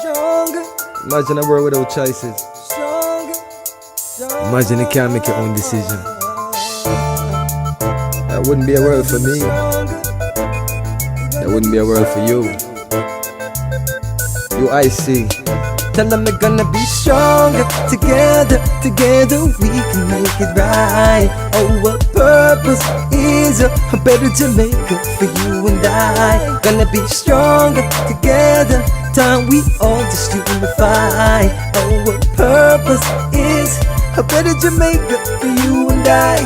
Imagine a world without choices. Imagine you can't make your own decision. That wouldn't be a world for me. That wouldn't be a world for you. UIC. Tell them they're gonna be stronger. Together we can make it right. Our purpose is a better Jamaica for you and I. Gonna be stronger together. Time we all just unify. Our purpose is a better Jamaica for you and I.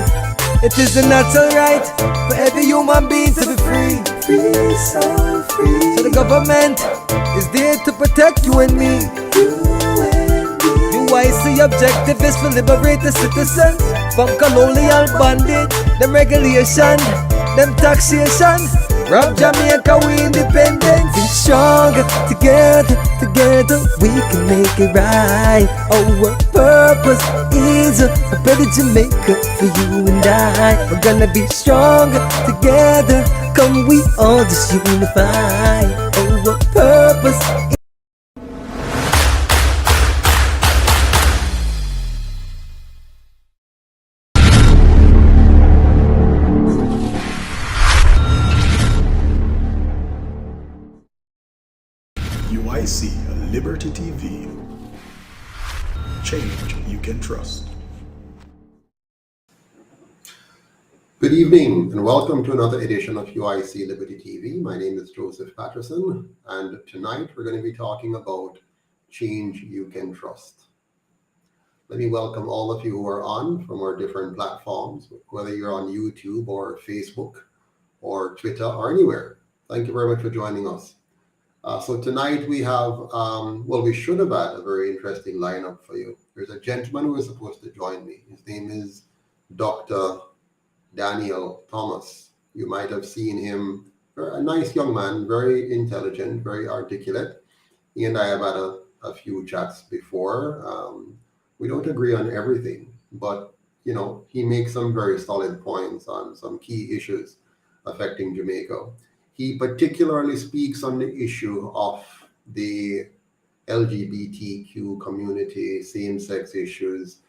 It is a natural right for every human being to be free. Free, so free. So the government is there to protect you and me. UIC objective is to liberate the citizens from colonial bondage, them regulation, them taxation. Rob Jamaica, we independent. Be stronger together we can make it right. Our purpose is a better Jamaica for you and I. We're gonna be stronger together. Come, we all just unify. Our purpose is UIC Liberty TV. Change you can trust. Good evening and welcome to another edition of UIC Liberty TV. My name is Joseph Patterson, and tonight we're going to be talking about change you can trust. Let me welcome all of you who are on from our different platforms, whether you're on YouTube or Facebook or Twitter or anywhere. Thank you very much for joining us. So tonight we have, we should have had a very interesting lineup for you. There's a gentleman who is supposed to join me. His name is Dr. Daniel Thomas. You might have seen him, a nice young man, very intelligent, very articulate. He and I have had a few chats before. We don't agree on everything, but you know, he makes some very solid points on some key issues affecting Jamaica. He particularly speaks on the issue of the LGBTQ community, same-sex issues,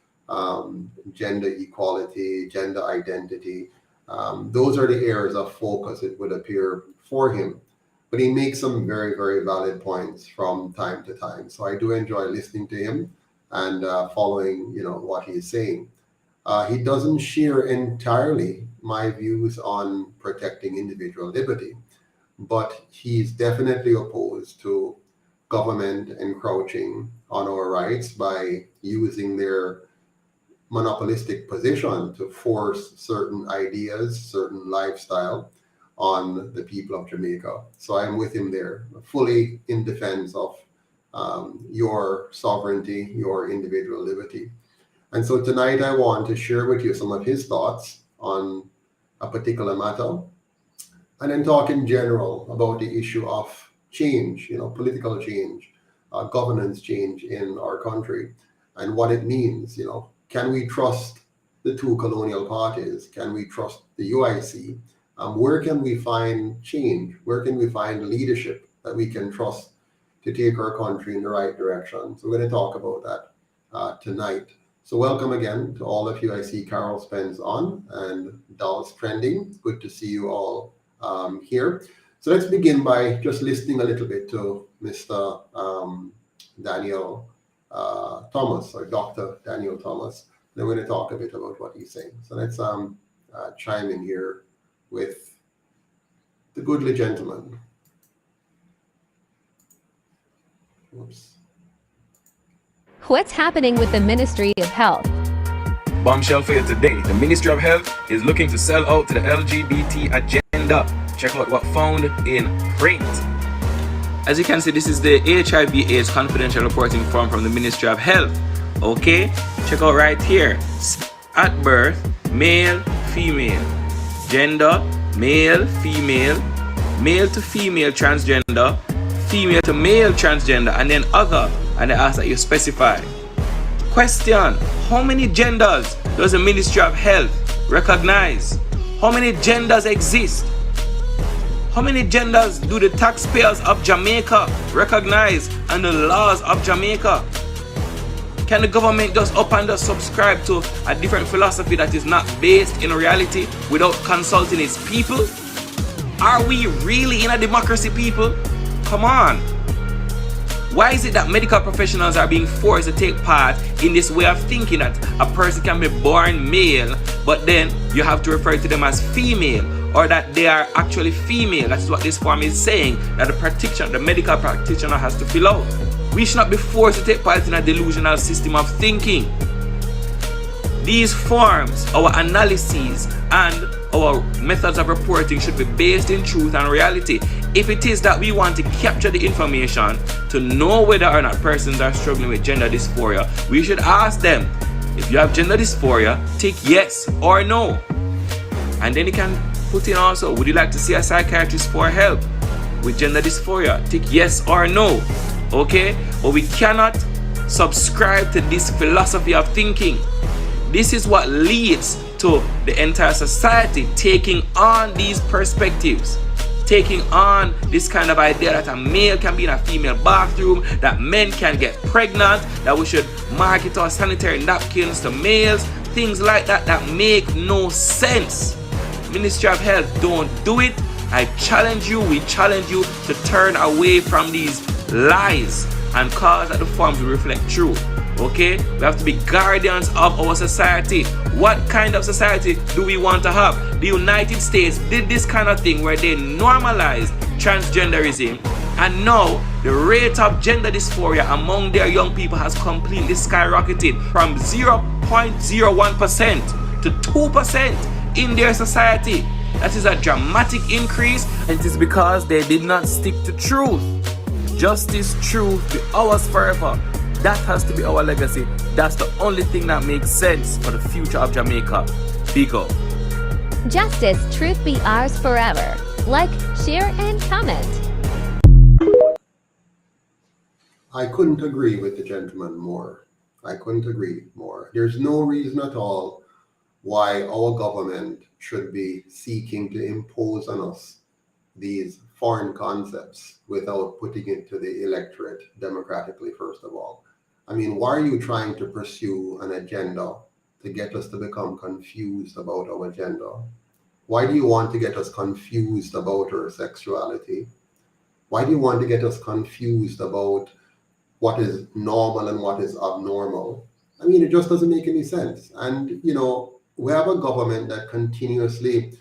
gender equality, gender identity. Those are the areas of focus, it would appear, for him. But he makes some very, very valid points from time to time. So I do enjoy listening to him and following, what he's saying. He doesn't share entirely my views on protecting individual liberty, but he's definitely opposed to government encroaching on our rights by using their monopolistic position to force certain ideas, certain lifestyle on the people of Jamaica. So I'm with him there, fully in defense of your sovereignty, your individual liberty. And so tonight I want to share with you some of his thoughts on a particular matter, and then talk in general about the issue of change, political change, governance change in our country, and what it means. Can we trust the two colonial parties? Can we trust the UIC? Where can we find change? Where can we find leadership that we can trust to take our country in the right direction? So we're going to talk about that tonight. So welcome again to all of you. I see Carol Spence on and Dolls Trending. Good to see you all here. So let's begin by just listening a little bit to Mr. Daniel Thomas, or Dr. Daniel Thomas. Then we're going to talk a bit about what he's saying. So let's chime in here with the goodly gentleman. Whoops. What's happening with the Ministry of Health? Bombshell for you today. The Ministry of Health is looking to sell out to the LGBT agenda. Check out what found in print. As you can see, this is the HIV/AIDS confidential reporting form from the Ministry of Health. Okay, check out right here. At birth, male, female. Gender, male, female. Male to female transgender. Female to male transgender. And then other. And they ask that you specify. Question: how many genders does the Ministry of Health recognize? How many genders exist? How many genders do the taxpayers of Jamaica recognize and the laws of Jamaica? Can the government just up and just subscribe to a different philosophy that is not based in reality without consulting its people? Are we really in a democracy, people? Come on. Why is it that medical professionals are being forced to take part in this way of thinking that a person can be born male, but then you have to refer to them as female, or that they are actually female? That's what this form is saying, that the medical practitioner has to fill out. We should not be forced to take part in a delusional system of thinking. These forms, our analyses, and our methods of reporting should be based in truth and reality. If it is that we want to capture the information to know whether or not persons are struggling with gender dysphoria, we should ask them, if you have gender dysphoria, tick yes or no. And then you can put in also, would you like to see a psychiatrist for help with gender dysphoria? Tick yes or no. Okay? But we cannot subscribe to this philosophy of thinking. This is what leads to the entire society taking on these perspectives, taking on this kind of idea that a male can be in a female bathroom, that men can get pregnant, that we should market our sanitary napkins to males, things like that that make no sense. Ministry of Health, don't do it. I challenge you, we challenge you to turn away from these lies and cause that the forms will reflect truth. Okay? We have to be guardians of our society. What kind of society do we want to have? The United States did this kind of thing where they normalized transgenderism, and now the rate of gender dysphoria among their young people has completely skyrocketed from 0.01% to 2% in their society. That is a dramatic increase, and it is because they did not stick to truth. Justice, truth, be ours forever. That has to be our legacy. That's the only thing that makes sense for the future of Jamaica. Big up. Justice, truth be ours forever. Like, share, and comment. I couldn't agree with the gentleman more. I couldn't agree more. There's no reason at all why our government should be seeking to impose on us these foreign concepts without putting it to the electorate democratically, first of all. I mean, why are you trying to pursue an agenda to get us to become confused about our gender? Why do you want to get us confused about our sexuality? Why do you want to get us confused about what is normal and what is abnormal? I mean, it just doesn't make any sense. And, you know, we have a government that continuously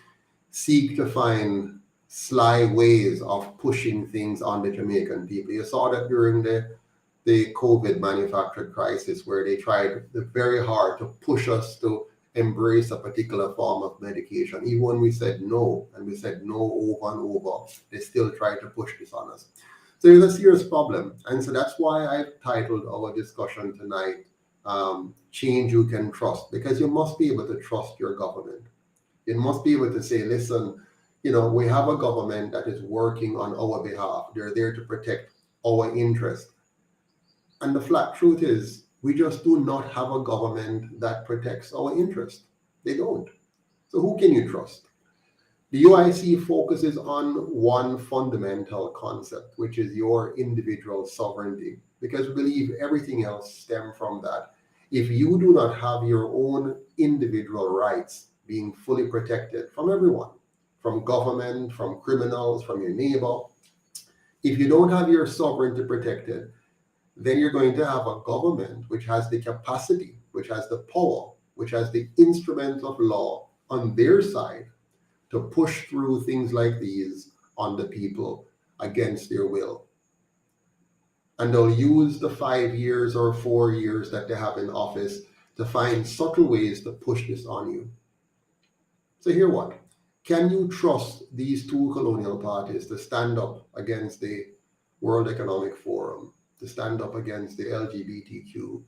seek to find sly ways of pushing things on the Jamaican people. You saw that during the COVID manufactured crisis, where they tried very hard to push us to embrace a particular form of medication. Even when we said no, and we said no over and over, they still tried to push this on us. So there's a serious problem. And so that's why I've titled our discussion tonight, Change You Can Trust, because you must be able to trust your government. You must be able to say, listen, you know, we have a government that is working on our behalf. They're there to protect our interests. And the flat truth is, we just do not have a government that protects our interests. They don't. So who can you trust? The UIC focuses on one fundamental concept, which is your individual sovereignty, because we believe everything else stems from that. If you do not have your own individual rights being fully protected from everyone, from government, from criminals, from your neighbor, if you don't have your sovereignty protected, then you're going to have a government which has the capacity, which has the power, which has the instruments of law on their side to push through things like these on the people against their will. And they'll use the 5 years or 4 years that they have in office to find subtle ways to push this on you. So hear what? Can you trust these two colonial parties to stand up against the World Economic Forum, to stand up against the LGBTQ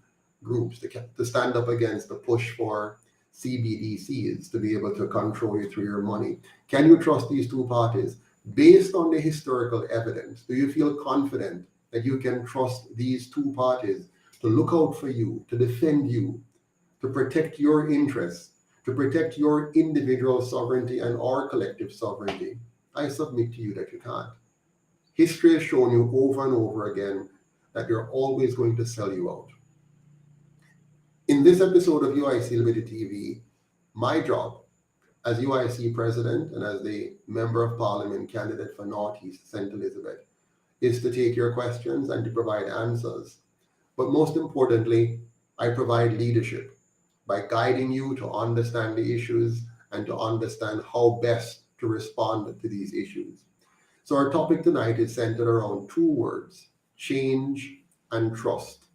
groups, to stand up against the push for CBDCs to be able to control you through your money? Can you trust these two parties? Based on the historical evidence, do you feel confident that you can trust these two parties to look out for you, to defend you, to protect your interests, to protect your individual sovereignty and our collective sovereignty? I submit to you that you can't. History has shown you over and over again that they're always going to sell you out. In this episode of UIC Liberty TV, my job as UIC president and as the Member of Parliament candidate for Northeast St. Elizabeth is to take your questions and to provide answers. But most importantly, I provide leadership by guiding you to understand the issues and to understand how best to respond to these issues. So our topic tonight is centered around two words: change and trust.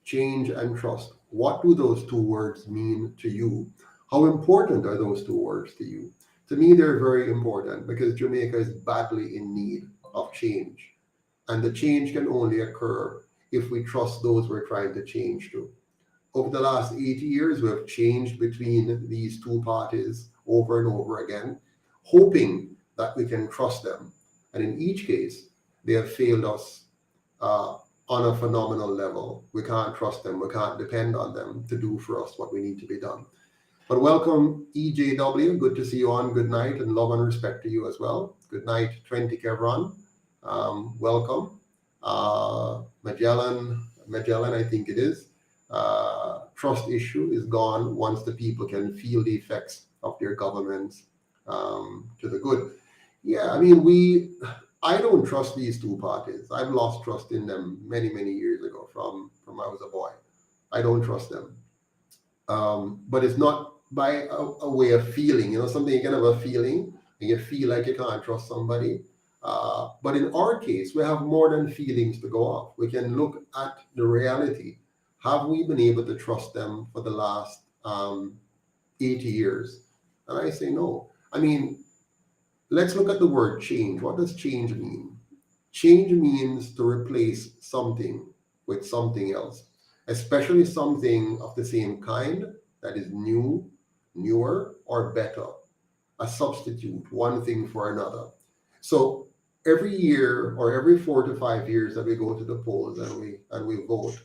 Change and trust. What do those two words mean to you? How important are those two words to you? To me, they're very important because Jamaica is badly in need of change. And the change can only occur if we trust those we're trying to change to. Over the last 80 years, we have changed between these two parties over and over again, hoping that we can trust them. And in each case, they have failed us on a phenomenal level. We can't trust them. We can't depend on them to do for us what we need to be done. But welcome, EJW. Good to see you on. Good night, and love and respect to you as well. Good night, 20 Kevron. Welcome. Magellan, I think it is. Trust issue is gone once the people can feel the effects of their governments to the good. Yeah, I mean, I don't trust these two parties. I've lost trust in them many, many years ago from I was a boy. I don't trust them. But it's not by a way of feeling, something you can have a feeling and you feel like you can't trust somebody. But in our case, we have more than feelings to go off. We can look at the reality. Have we been able to trust them for the last 80 years? And I say no. I mean, let's look at the word change. What does change mean? Change means to replace something with something else, especially something of the same kind that is new, newer, or better. A substitute, one thing for another. So every year or every 4 to 5 years that we go to the polls and we vote,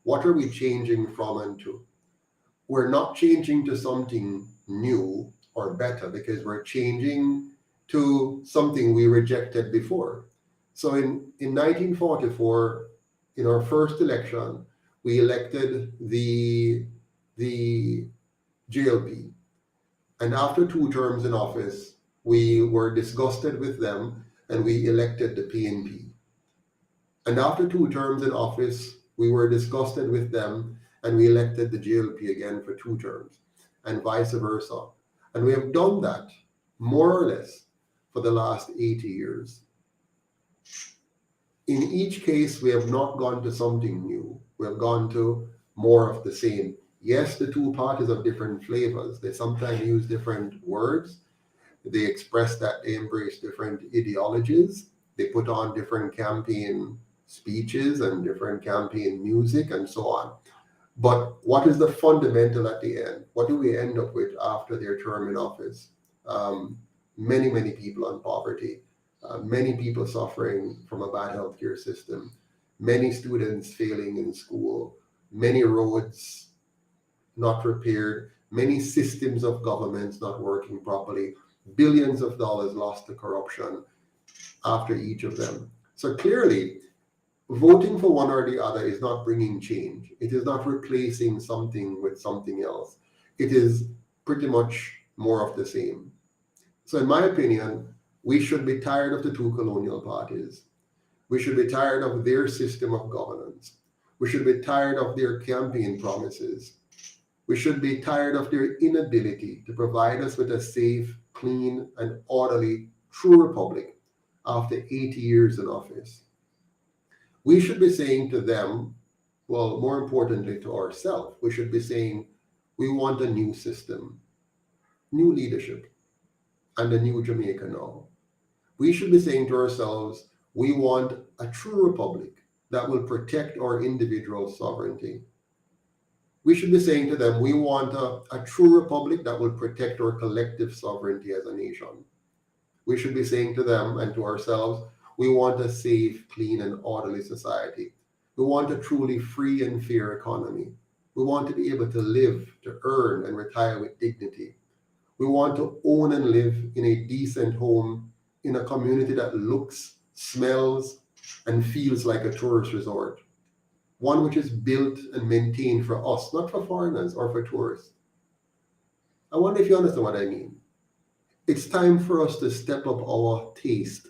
what are we changing from and to? We're not changing to something new or better because we're changing to something we rejected before. So in 1944, in our first election, we elected the JLP. And after 2 terms in office, we were disgusted with them and we elected the PNP. And after 2 terms in office, we were disgusted with them and we elected the JLP again for 2 terms, and vice versa. And we have done that more or less for the last 80 years. In each case, we have not gone to something new. We have gone to more of the same. Yes, the two parties have different flavors. They sometimes use different words. They express that they embrace different ideologies. They put on different campaign speeches and different campaign music and so on. But what is the fundamental at the end? What do we end up with after their term in office? Many, many people on poverty, many people suffering from a bad healthcare system, many students failing in school, many roads not repaired, many systems of governments not working properly, billions of dollars lost to corruption after each of them. So clearly, voting for one or the other is not bringing change. It is not replacing something with something else. It is pretty much more of the same. So in my opinion, we should be tired of the 2 colonial parties. We should be tired of their system of governance. We should be tired of their campaign promises. We should be tired of their inability to provide us with a safe, clean, and orderly true republic after 80 years in office. We should be saying to them, well, more importantly to ourselves, we should be saying, we want a new system, new leadership, and a new Jamaica now. We should be saying to ourselves, we want a true republic that will protect our individual sovereignty. We should be saying to them, we want a true republic that will protect our collective sovereignty as a nation. We should be saying to them and to ourselves, we want a safe, clean, and orderly society. We want a truly free and fair economy. We want to be able to live, to earn, and retire with dignity. We want to own and live in a decent home in a community that looks, smells, and feels like a tourist resort. One which is built and maintained for us, not for foreigners or for tourists. I wonder if you understand what I mean. It's time for us to step up our taste,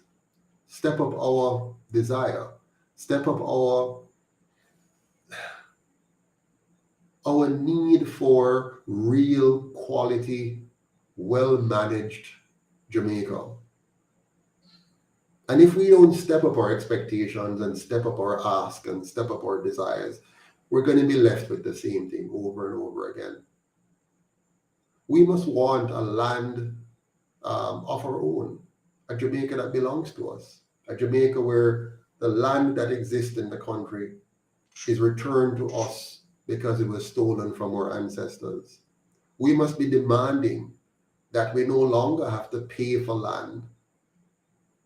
step up our desire, step up our need for real quality, well-managed Jamaica. And if we don't step up our expectations and step up our ask and step up our desires, we're going to be left with the same thing over and over again. We must want a land of our own, a Jamaica that belongs to us, a Jamaica where the land that exists in the country is returned to us because it was stolen from our ancestors. We must be demanding that we no longer have to pay for land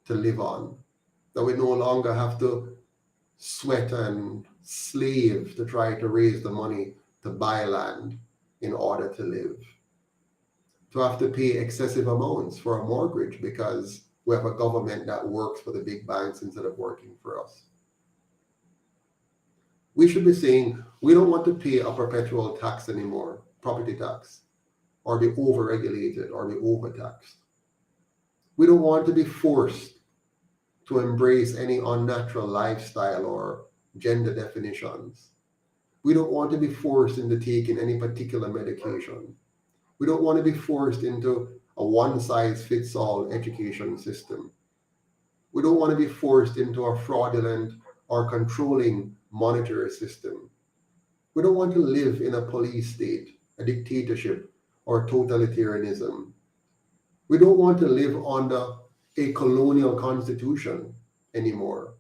to live on, that we no longer have to sweat and slave to try to raise the money to buy land in order to live, to have to pay excessive amounts for a mortgage because we have a government that works for the big banks instead of working for us. We should be saying we don't want to pay a perpetual tax anymore, property tax, or be over-regulated or be overtaxed. We don't want to be forced to embrace any unnatural lifestyle or gender definitions. We don't want to be forced into taking any particular medication. We don't want to be forced into a one-size-fits-all education system. We don't want to be forced into a fraudulent or controlling monetary system. We don't want to live in a police state, a dictatorship, or totalitarianism. We don't want to live under a colonial constitution anymore,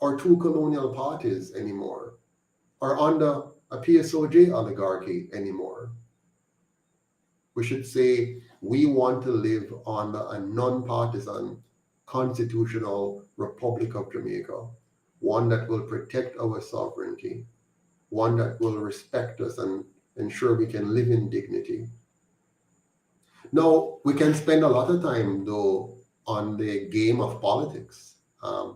or two colonial parties anymore, or under a PSOJ oligarchy anymore. We should say we want to live under a non-partisan constitutional Republic of Jamaica, one that will protect our sovereignty, one that will respect us and ensure we can live in dignity. Now, we can spend a lot of time, though, on the game of politics.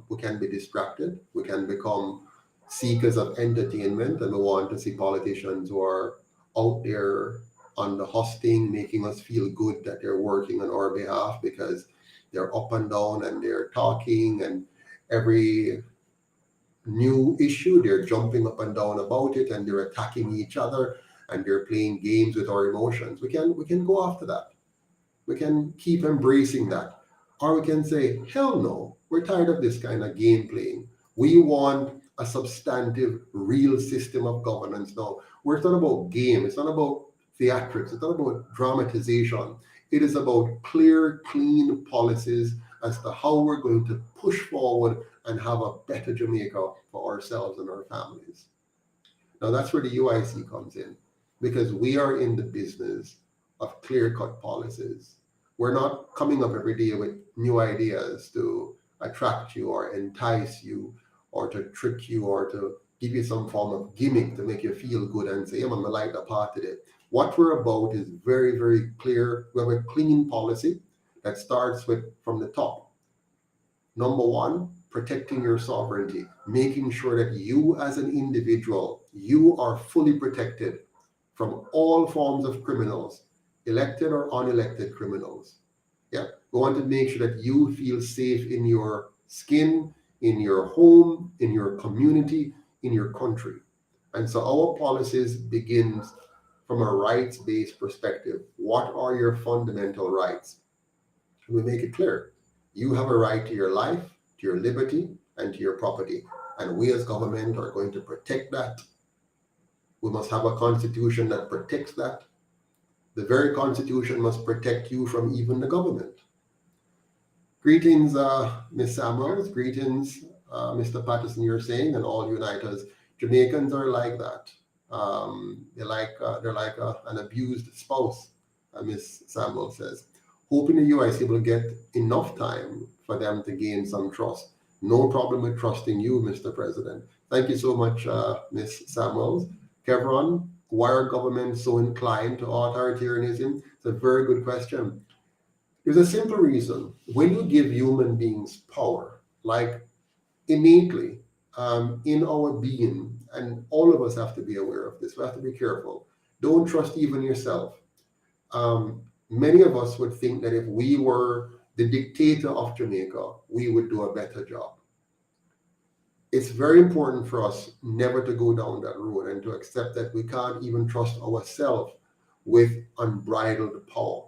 We can be distracted. We can become seekers of entertainment, and we want to see politicians who are out there on the hosting, making us feel good that they're working on our behalf because they're up and down and they're talking, and every new issue, they're jumping up and down about it, and they're attacking each other, and they're playing games with our emotions. We can go after that. We can keep embracing that. Or we can say, hell no, we're tired of this kind of game playing. We want a substantive, real system of governance now, where it's not about game, it's not about theatrics, it's not about dramatization. It is about clear, clean policies as to how we're going to push forward and have a better Jamaica for ourselves and our families. Now that's where the UIC comes in, because we are in the business of clear-cut policies. We're not coming up every day with new ideas to attract you or entice you or to trick you or to give you some form of gimmick to make you feel good and say, I'm going to like the part today. What we're about is very, very clear. We have a clean policy that starts with from the top. Number one, protecting your sovereignty, making sure that you as an individual, you are fully protected from all forms of criminals, elected or unelected criminals. Yeah, we want to make sure that you feel safe in your skin, in your home, in your community, in your country. And so our policies begins from a rights-based perspective. What are your fundamental rights? And we make it clear. You have a right to your life, to your liberty, and to your property. And we as government are going to protect that. We must have a constitution that protects that. The very constitution must protect you from even the government. Greetings, Ms. Samuels. Greetings, Mr. Patterson, you're saying, and all uniters. Jamaicans are like that. They're like an abused spouse, Ms. Samuel says. Hoping the UIC will get enough time for them to gain some trust. No problem with trusting you, Mr. President. Thank you so much, Ms. Samuels. Kevron, why are governments so inclined to authoritarianism? It's a very good question. There's a simple reason. When you give human beings power, like innately in our being, and all of us have to be aware of this, we have to be careful. Don't trust even yourself. Many of us would think that if we were the dictator of Jamaica, we would do a better job. It's very important for us never to go down that road and to accept that we can't even trust ourselves with unbridled power.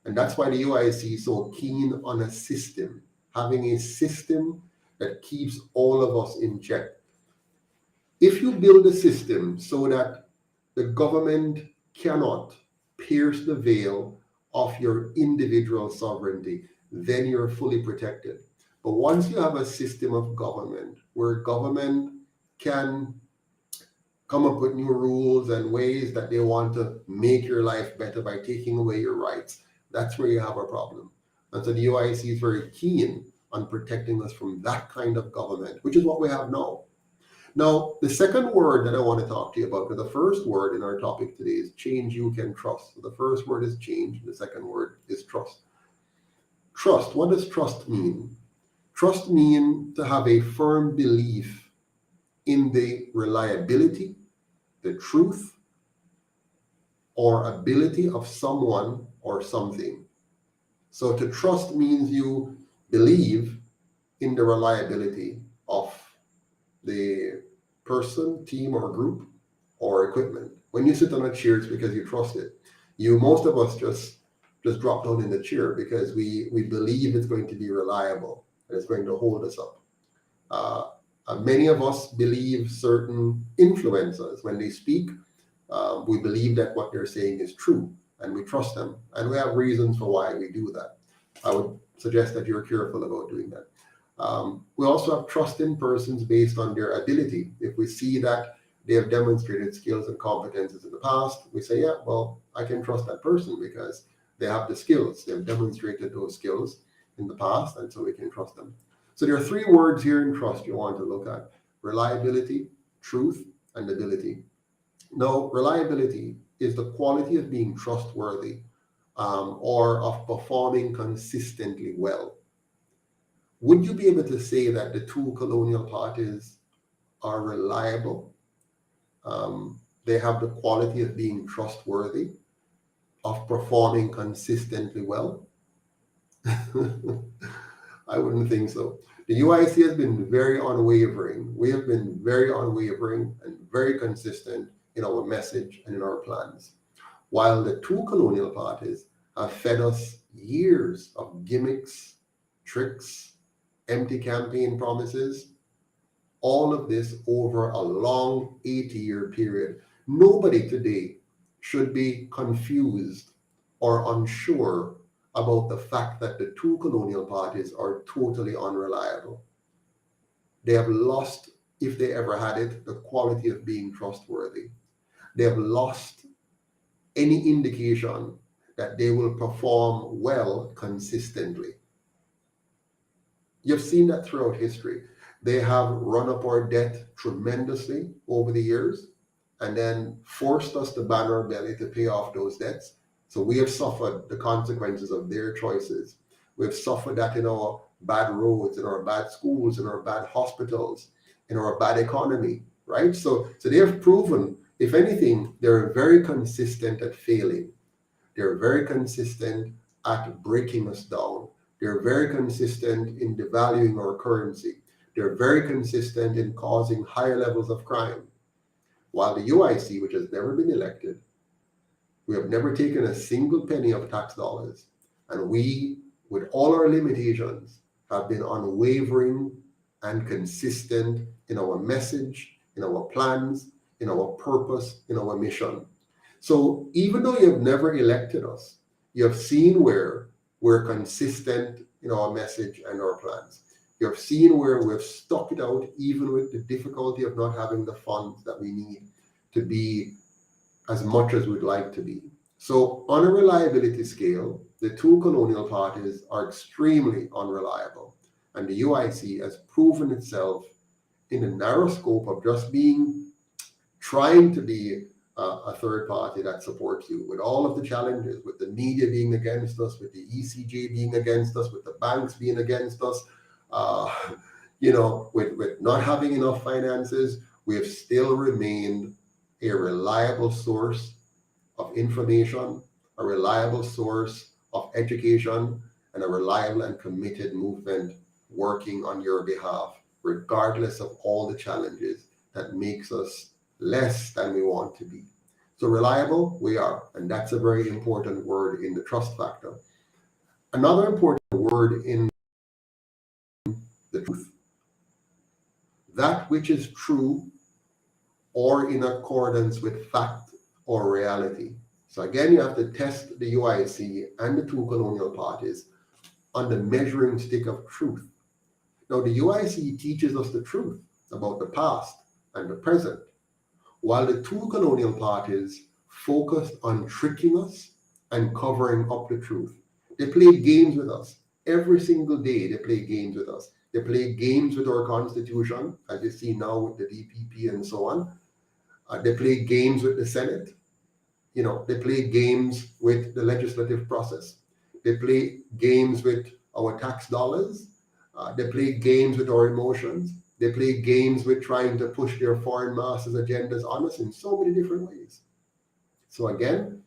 And that's why the UIC is so keen on a system, having a system that keeps all of us in check. If you build a system so that the government cannot pierce the veil of your individual sovereignty, then you're fully protected. But once you have a system of government where government can come up with new rules and ways that they want to make your life better by taking away your rights, that's where you have a problem. And so the UIC is very keen on protecting us from that kind of government, which is what we have now. Now, the second word that I want to talk to you about, because the first word in our topic today is change you can trust. So the first word is change, the second word is trust. Trust, what does trust mean? Trust means to have a firm belief in the reliability, the truth, or ability of someone or something. So to trust means you believe in the reliability of the person, team, or group, or equipment. When you sit on a chair, it's because you trust it. Most of us just drop down in the chair because we believe it's going to be reliable and it's going to hold us up. Many of us believe certain influencers when they speak. We believe that what they're saying is true and we trust them, and we have reasons for why we do that. I would suggest that you're careful about doing that. We also have trust in persons based on their ability. If we see that they have demonstrated skills and competences in the past, we say, yeah, well, I can trust that person because they have the skills. They've demonstrated those skills in the past, and so we can trust them. So there are three words here in trust you want to look at: reliability, truth, and ability. Now, reliability is the quality of being trustworthy or of performing consistently well. Would you be able to say that the two colonial parties are reliable? They have the quality of being trustworthy, of performing consistently well? I wouldn't think so. The UIC has been very unwavering. We have been very unwavering and very consistent in our message and in our plans. While the two colonial parties have fed us years of gimmicks, tricks, empty campaign promises, all of this over a long 80-year period. Nobody today should be confused or unsure about the fact that the two colonial parties are totally unreliable. They have lost, if they ever had it, the quality of being trustworthy. They have lost any indication that they will perform well consistently. You've seen that throughout history. They have run up our debt tremendously over the years and then forced us to ban our belly to pay off those debts. So we have suffered the consequences of their choices. We've suffered that in our bad roads, in our bad schools, in our bad hospitals, in our bad economy, right? So they have proven, if anything, they're very consistent at failing. They're very consistent at breaking us down. They're very consistent in devaluing our currency. They're very consistent in causing higher levels of crime. While the UIC, which has never been elected, we have never taken a single penny of tax dollars. And we, with all our limitations, have been unwavering and consistent in our message, in our plans, in our purpose, in our mission. So even though you have never elected us, you have seen where we're consistent in our message and our plans. You have seen where we've stuck it out even with the difficulty of not having the funds that we need to be as much as we'd like to be. So on a reliability scale, the two colonial parties are extremely unreliable. And the UIC has proven itself in the narrow scope of just trying to be a third party that supports you with all of the challenges, with the media being against us, with the ECJ being against us, with the banks being against us, with not having enough finances. We have still remained a reliable source of information, a reliable source of education, and a reliable and committed movement working on your behalf, regardless of all the challenges that makes us less than we want to be. So reliable, we are, and that's a very important word in the trust factor. Another important word in the truth. That which is true or in accordance with fact or reality. So again, you have to test the UIC and the two colonial parties on the measuring stick of truth. Now, the UIC teaches us the truth about the past and the present, while the two colonial parties focused on tricking us and covering up the truth. They play games with us. Every single day, they play games with us. They play games with our Constitution, as you see now with the DPP and so on. They play games with the Senate. They play games with the legislative process. They play games with our tax dollars. They play games with our emotions. They play games with trying to push their foreign masters' agendas on us in so many different ways. So again,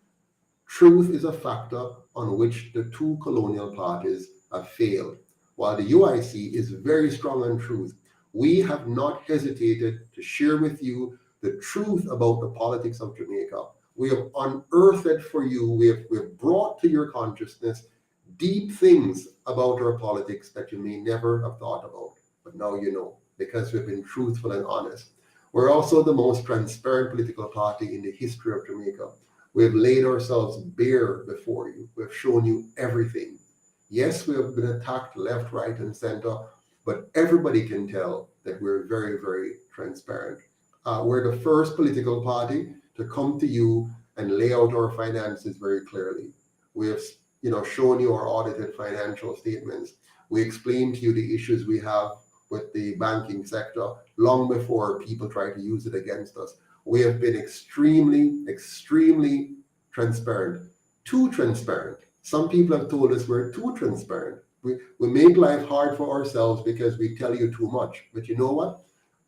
truth is a factor on which the two colonial parties have failed. While the UIC is very strong on truth, we have not hesitated to share with you the truth about the politics of Jamaica. We have unearthed for you, we have brought to your consciousness deep things about our politics that you may never have thought about, but now you know, because we've been truthful and honest. We're also the most transparent political party in the history of Jamaica. We have laid ourselves bare before you. We've shown you everything. Yes, we have been attacked left, right, and center, but everybody can tell that we're very, very transparent. We're the first political party to come to you and lay out our finances very clearly. We have, shown you our audited financial statements. We explained to you the issues we have with the banking sector long before people try to use it against us. We have been extremely, extremely transparent. Too transparent. Some people have told us we're too transparent. We make life hard for ourselves because we tell you too much. But you know what?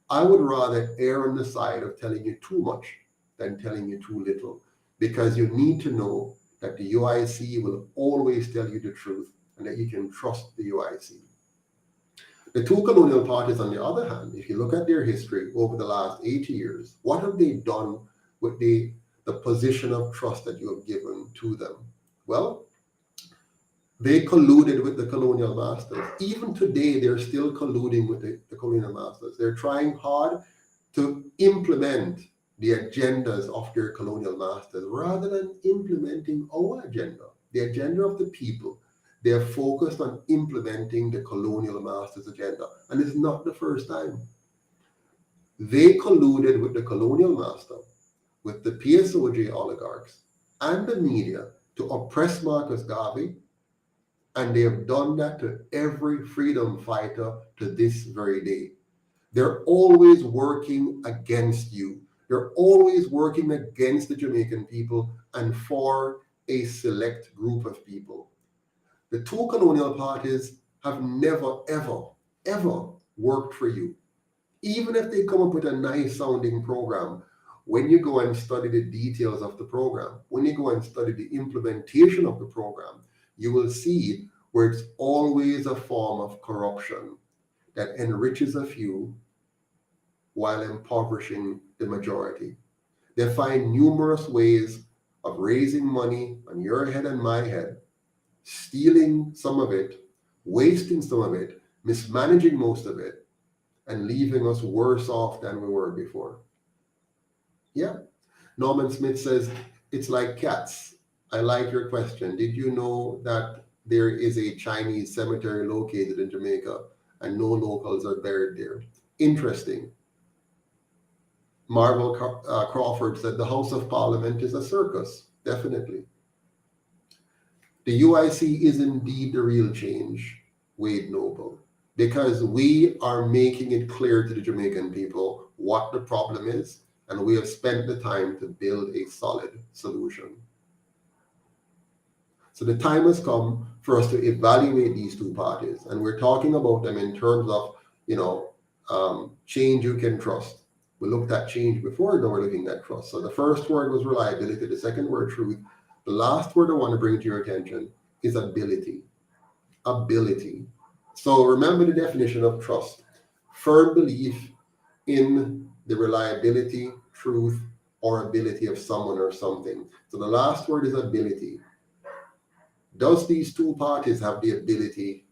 I would rather err on the side of telling you too much than telling you too little, because you need to know that the UIC will always tell you the truth and that you can trust the UIC. The two colonial parties, on the other hand, if you look at their history over the last 80 years, what have they done with the position of trust that you have given to them? Well, they colluded with the colonial masters. Even today, they're still colluding with the colonial masters. They're trying hard to implement the agendas of their colonial masters rather than implementing our agenda, the agenda of the people. They're focused on implementing the colonial masters' agenda. And it's not the first time. They colluded with the colonial master, with the PSOJ oligarchs and the media to oppress Marcus Garvey. And they have done that to every freedom fighter to this very day. They're always working against you. They're always working against the Jamaican people and for a select group of people. The two colonial parties have never, ever, ever worked for you. Even if they come up with a nice sounding program, when you go and study the details of the program, when you go and study the implementation of the program, you will see where it's always a form of corruption that enriches a few while impoverishing the majority. They find numerous ways of raising money on your head and my head, stealing some of it, wasting some of it, mismanaging most of it, and leaving us worse off than we were before. Yeah. Norman Smith says, it's like cats. I like your question. Did you know that there is a Chinese cemetery located in Jamaica and no locals are buried there? Interesting. Marvel Crawford said the House of Parliament is a circus. Definitely. The UIC is indeed the real change, Wade Noble, because we are making it clear to the Jamaican people what the problem is and we have spent the time to build a solid solution. So the time has come for us to evaluate these two parties, and we're talking about them in terms of, change you can trust. We looked at change before, now we're looking at trust. So the first word was reliability, the second word truth. The last word I want to bring to your attention is ability. Ability. So remember the definition of trust: firm belief in the reliability, truth, or ability of someone or something. So the last word is ability. Does these two parties have the ability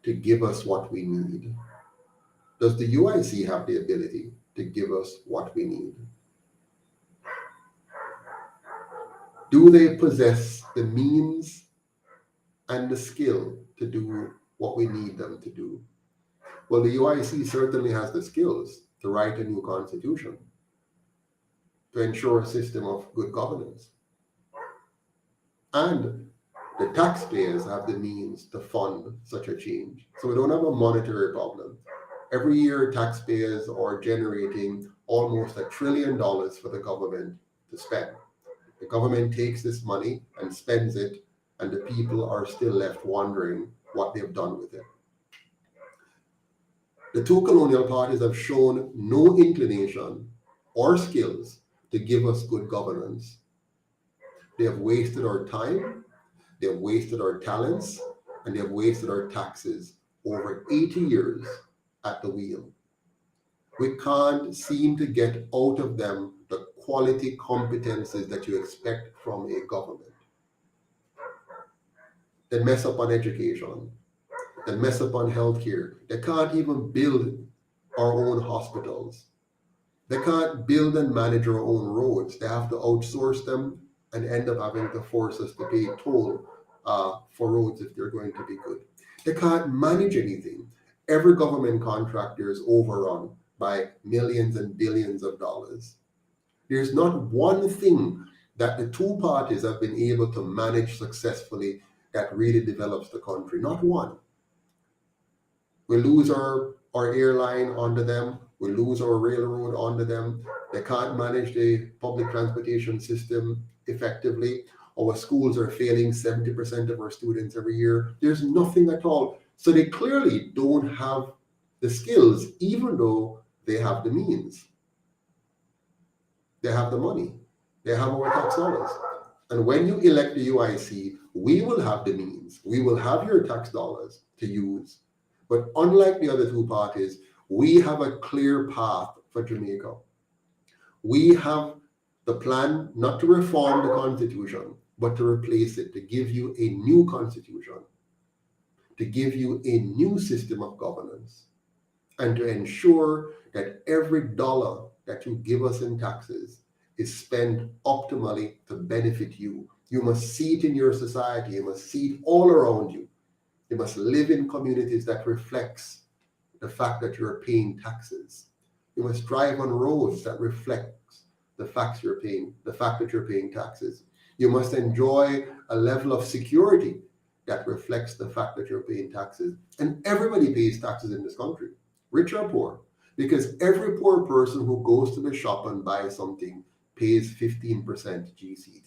to give us what we need? Does the UIC have the ability to give us what we need? Do they possess the means and the skill to do what we need them to do? Well, the UIC certainly has the skills to write a new constitution, to ensure a system of good governance. And the taxpayers have the means to fund such a change. So we don't have a monetary problem. Every year, taxpayers are generating almost $1 trillion for the government to spend. The government takes this money and spends it, and the people are still left wondering what they've done with it. The two colonial parties have shown no inclination or skills to give us good governance. They have wasted our time, they have wasted our talents, and they have wasted our taxes over 80 years at the wheel. We can't seem to get out of them the quality competencies that you expect from a government. They mess up on education. They mess up on healthcare. They can't even build our own hospitals. They can't build and manage our own roads. They have to outsource them and end up having to force us to pay toll for roads if they're going to be good. They can't manage anything. Every government contractor is overrun by millions and billions of dollars. There's not one thing that the two parties have been able to manage successfully that really develops the country. Not one. We lose our airline onto them. We lose our railroad onto them. They can't manage the public transportation system effectively. Our schools are failing 70% of our students every year. There's nothing at all. So they clearly don't have the skills, even though they have the means. They have the money. They have our tax dollars. And when you elect the UIC, we will have the means. We will have your tax dollars to use. But unlike the other two parties, we have a clear path for Jamaica. We have the plan not to reform the Constitution, but to replace it, to give you a new Constitution, to give you a new system of governance, and to ensure that every dollar that you give us in taxes is spent optimally to benefit you. You must see it in your society. You must see it all around you. You must live in communities that reflects the fact that you're paying taxes. You must drive on roads that reflects the fact that you're paying taxes. You must enjoy a level of security that reflects the fact that you're paying taxes. And everybody pays taxes in this country, rich or poor, because every poor person who goes to the shop and buys something pays 15% GCT.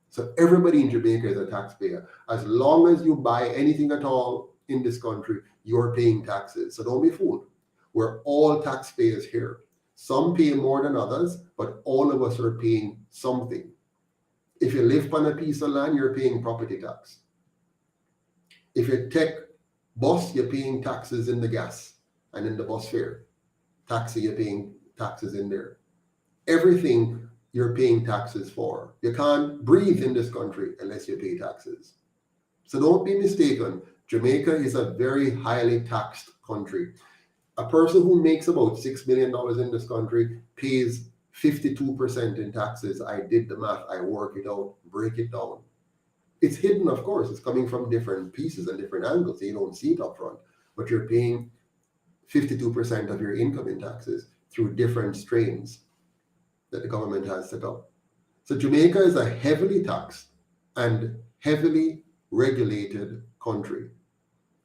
So everybody in Jamaica is a taxpayer. As long as you buy anything at all in this country, you're paying taxes. So don't be fooled. We're all taxpayers here. Some pay more than others, but all of us are paying something. If you live on a piece of land, you're paying property tax. If you take bus, you're paying taxes in the gas and in the bus fare. Taxi, you're paying taxes in there. Everything you're paying taxes for. You can't breathe in this country unless you pay taxes. So don't be mistaken. Jamaica is a very highly taxed country. A person who makes about $6 million in this country pays 52% in taxes. I did the math, I work it out, break it down. It's hidden, of course. It's coming from different pieces and different angles. So you don't see it up front, but you're paying 52% of your income in taxes through different strains that the government has set up. So Jamaica is a heavily taxed and heavily regulated country.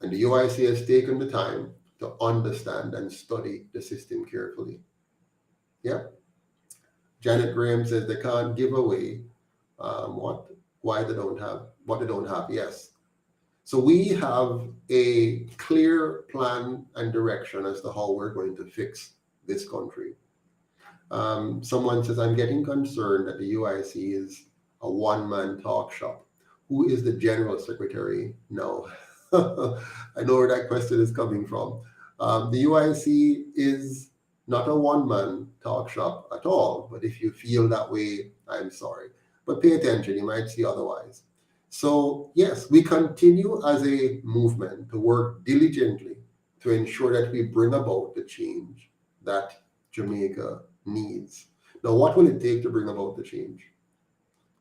And the UIC has taken the time to understand and study the system carefully. Yeah. Janet Graham says they can't give away what they don't have. Yes. So we have a clear plan and direction as to how we're going to fix this country. Someone says, I'm getting concerned that the UIC is a one-man talk shop. Who is the general secretary now? I know where that question is coming from. The UIC is not a one-man talk shop at all, but if you feel that way, I'm sorry. But pay attention, you might see otherwise. So yes, we continue as a movement to work diligently to ensure that we bring about the change that Jamaica needs. Now, what will it take to bring about the change?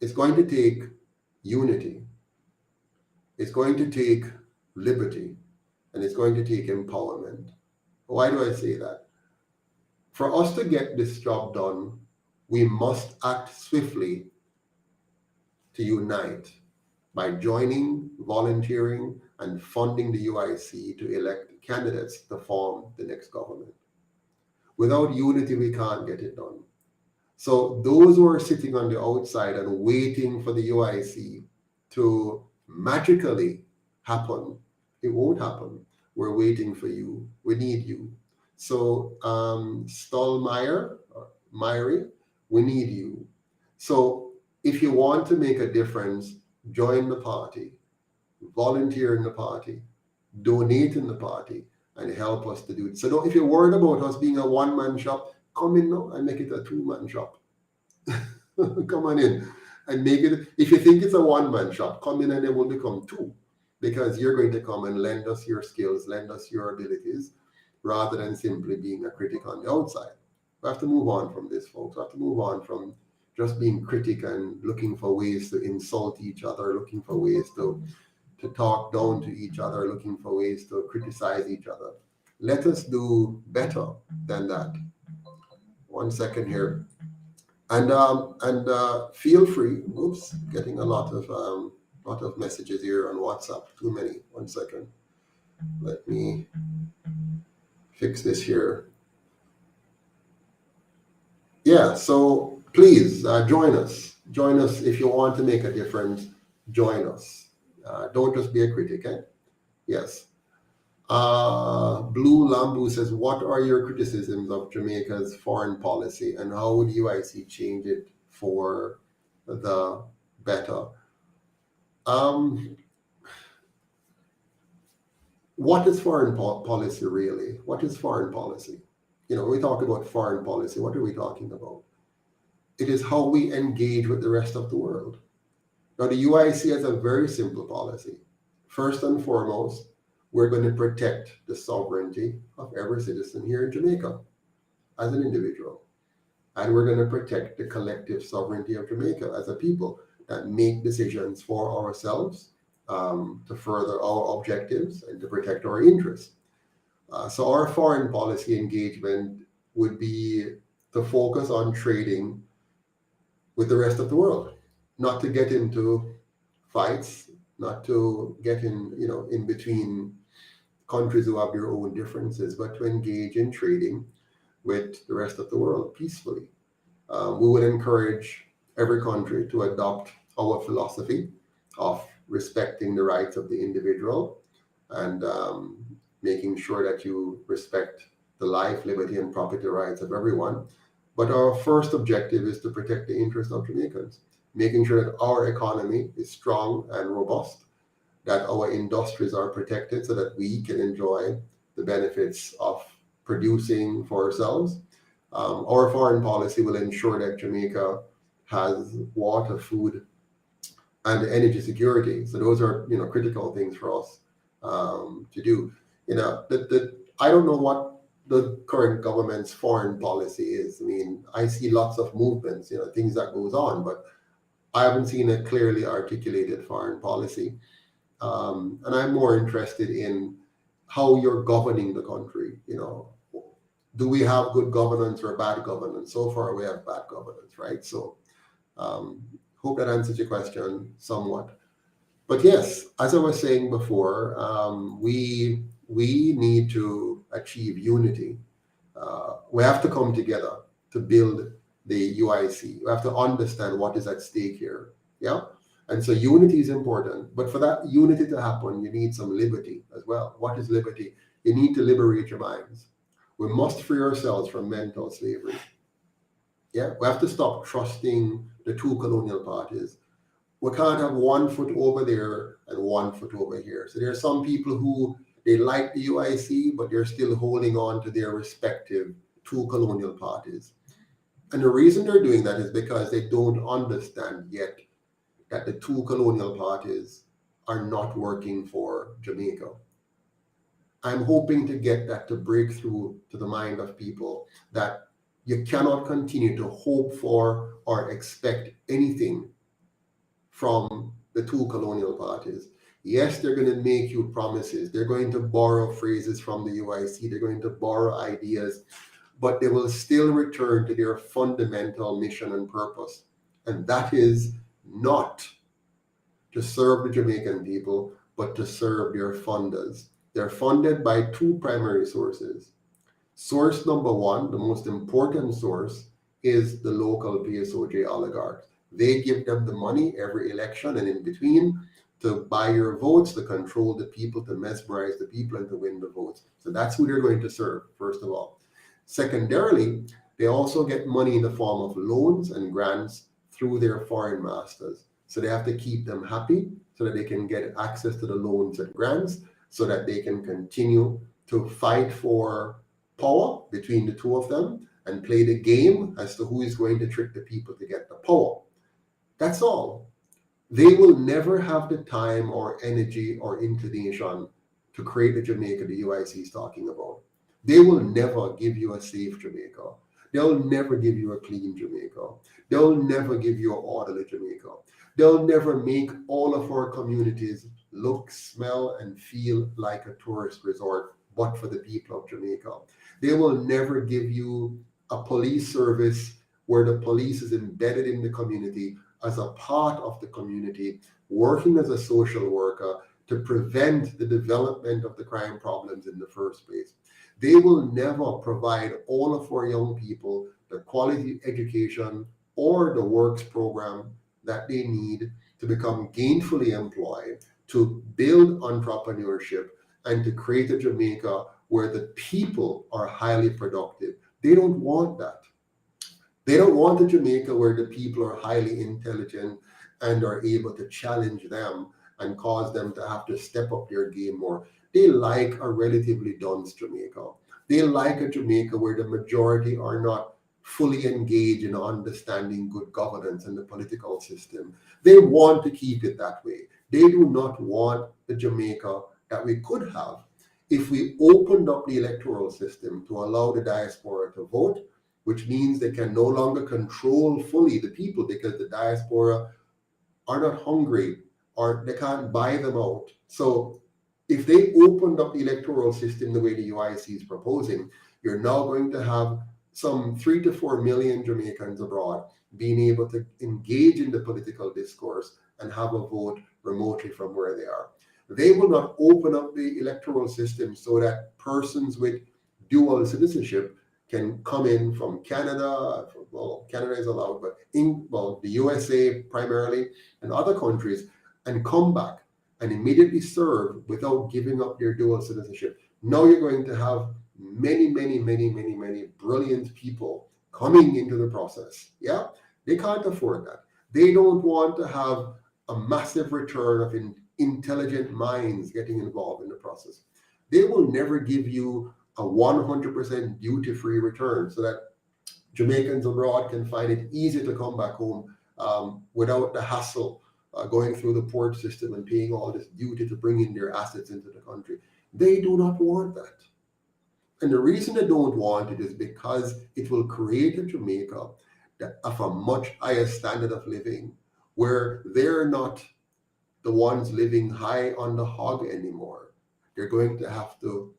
It's going to take unity. It's going to take liberty, and it's going to take empowerment. Why do I say that? For us to get this job done, we must act swiftly to unite by joining, volunteering, and funding the UIC to elect candidates to form the next government. Without unity, we can't get it done. So those who are sitting on the outside and waiting for the UIC to magically happen, it won't happen. We're waiting for you. We need you. So Stallmeyer, Myrie, we need you. So if you want to make a difference, join the party, volunteer in the party, donate in the party, and help us to do it. So if you're worried about us being a one-man shop, come in now and make it a two-man shop. Come on in and make it. If you think it's a one-man shop, come in and it will become two, because you're going to come and lend us your skills, lend us your abilities, rather than simply being a critic on the outside. We have to move on from this, folks. We have to move on from just being critic and looking for ways to insult each other, looking for ways to talk down to each other, looking for ways to criticize each other. Let us do better than that. 1 second here. And feel free. Oops, getting a lot of messages here on WhatsApp. Too many. 1 second. Let me fix this here. Yeah, so please join us. Join us if you want to make a difference. Join us. Don't just be a critic, eh? Yes. Blue Lambu says, what are your criticisms of Jamaica's foreign policy and how would UIC change it for the better? What is foreign policy really? What is foreign policy? You know, when we talk about foreign policy, what are we talking about? It is how we engage with the rest of the world. Now, the UIC has a very simple policy. First and foremost, we're going to protect the sovereignty of every citizen here in Jamaica as an individual. And we're going to protect the collective sovereignty of Jamaica as a people that make decisions for ourselves to further our objectives and to protect our interests. So our foreign policy engagement would be to focus on trading with the rest of the world, not to get into fights, not to get in between countries who have their own differences, but to engage in trading with the rest of the world peacefully. We would encourage every country to adopt our philosophy of respecting the rights of the individual and making sure that you respect the life, liberty, and property rights of everyone. But our first objective is to protect the interests of Jamaicans, making sure that our economy is strong and robust, that our industries are protected so that we can enjoy the benefits of producing for ourselves. Our foreign policy will ensure that Jamaica has water, food, and energy security. So those are, critical things for us to do. I don't know what the current government's foreign policy is. I mean, I see lots of movements, things that goes on, but I haven't seen a clearly articulated foreign policy. And I'm more interested in how you're governing the country. Do we have good governance or bad governance? So far, we have bad governance, right? So hope that answers your question somewhat. But yes, as I was saying before, we need to achieve unity. We have to come together to build the UIC. You have to understand what is at stake here. Yeah. And so unity is important. But for that unity to happen, you need some liberty as well. What is liberty? You need to liberate your minds. We must free ourselves from mental slavery. Yeah. We have to stop trusting the two colonial parties. We can't have 1 foot over there and 1 foot over here. So there are some people who they like the UIC, but they're still holding on to their respective two colonial parties. And the reason they're doing that is because they don't understand yet that the two colonial parties are not working for Jamaica. I'm hoping to get that to break through to the mind of people that you cannot continue to hope for or expect anything from the two colonial parties. Yes, they're going to make you promises. They're going to borrow phrases from the UIC. They're going to borrow ideas, but they will still return to their fundamental mission and purpose. And that is not to serve the Jamaican people, but to serve their funders. They're funded by two primary sources. Source number one, the most important source, is the local PSOJ oligarchs. They give them the money every election and in between to buy your votes, to control the people, to mesmerize the people, and to win the votes. So that's who they're going to serve, first of all. Secondarily, they also get money in the form of loans and grants through their foreign masters. So they have to keep them happy so that they can get access to the loans and grants so that they can continue to fight for power between the two of them and play the game as to who is going to trick the people to get the power. That's all. They will never have the time or energy or inclination to create the Jamaica the UIC is talking about. They will never give you a safe Jamaica. They'll never give you a clean Jamaica. They'll never give you an orderly Jamaica. They'll never make all of our communities look, smell, and feel like a tourist resort, but for the people of Jamaica. They will never give you a police service where the police is embedded in the community as a part of the community, working as a social worker to prevent the development of the crime problems in the first place. They will never provide all of our young people the quality education or the works program that they need to become gainfully employed, to build entrepreneurship, and to create a Jamaica where the people are highly productive. They don't want that. They don't want a Jamaica where the people are highly intelligent and are able to challenge them and cause them to have to step up their game more. They like a relatively dunce Jamaica. They like a Jamaica where the majority are not fully engaged in understanding good governance and the political system. They want to keep it that way. They do not want the Jamaica that we could have if we opened up the electoral system to allow the diaspora to vote, which means they can no longer control fully the people because the diaspora are not hungry or they can't buy them out. So if they opened up the electoral system the way the UIC is proposing, you're now going to have some 3 to 4 million Jamaicans abroad being able to engage in the political discourse and have a vote remotely from where they are. They will not open up the electoral system so that persons with dual citizenship can come in from Canada. Well, Canada is allowed, but the USA primarily and other countries, and come back and immediately serve without giving up their dual citizenship. Now you're going to have many brilliant people coming into the process. Yeah, they can't afford that. They don't want to have a massive return of intelligent minds getting involved in the process. They will never give you a 100% duty-free return so that Jamaicans abroad can find it easy to come back home without the hassle going through the port system and paying all this duty to bring in their assets into the country. They do not want that. And the reason they don't want it is because it will create a Jamaica that of a much higher standard of living, where they're not the ones living high on the hog anymore. They're going to have to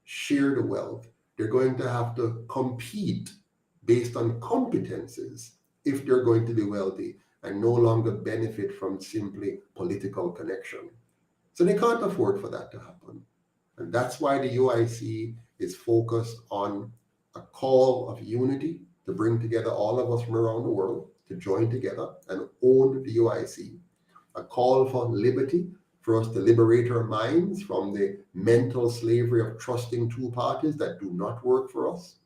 share the wealth. They're going to have to compete based on competences if they're going to be wealthy and no longer benefit from simply political connection. So they can't afford for that to happen. And that's why the UIC is focused on a call of unity to bring together all of us from around the world to join together and own the UIC. A call for liberty, for us to liberate our minds from the mental slavery of trusting two parties that do not work for us.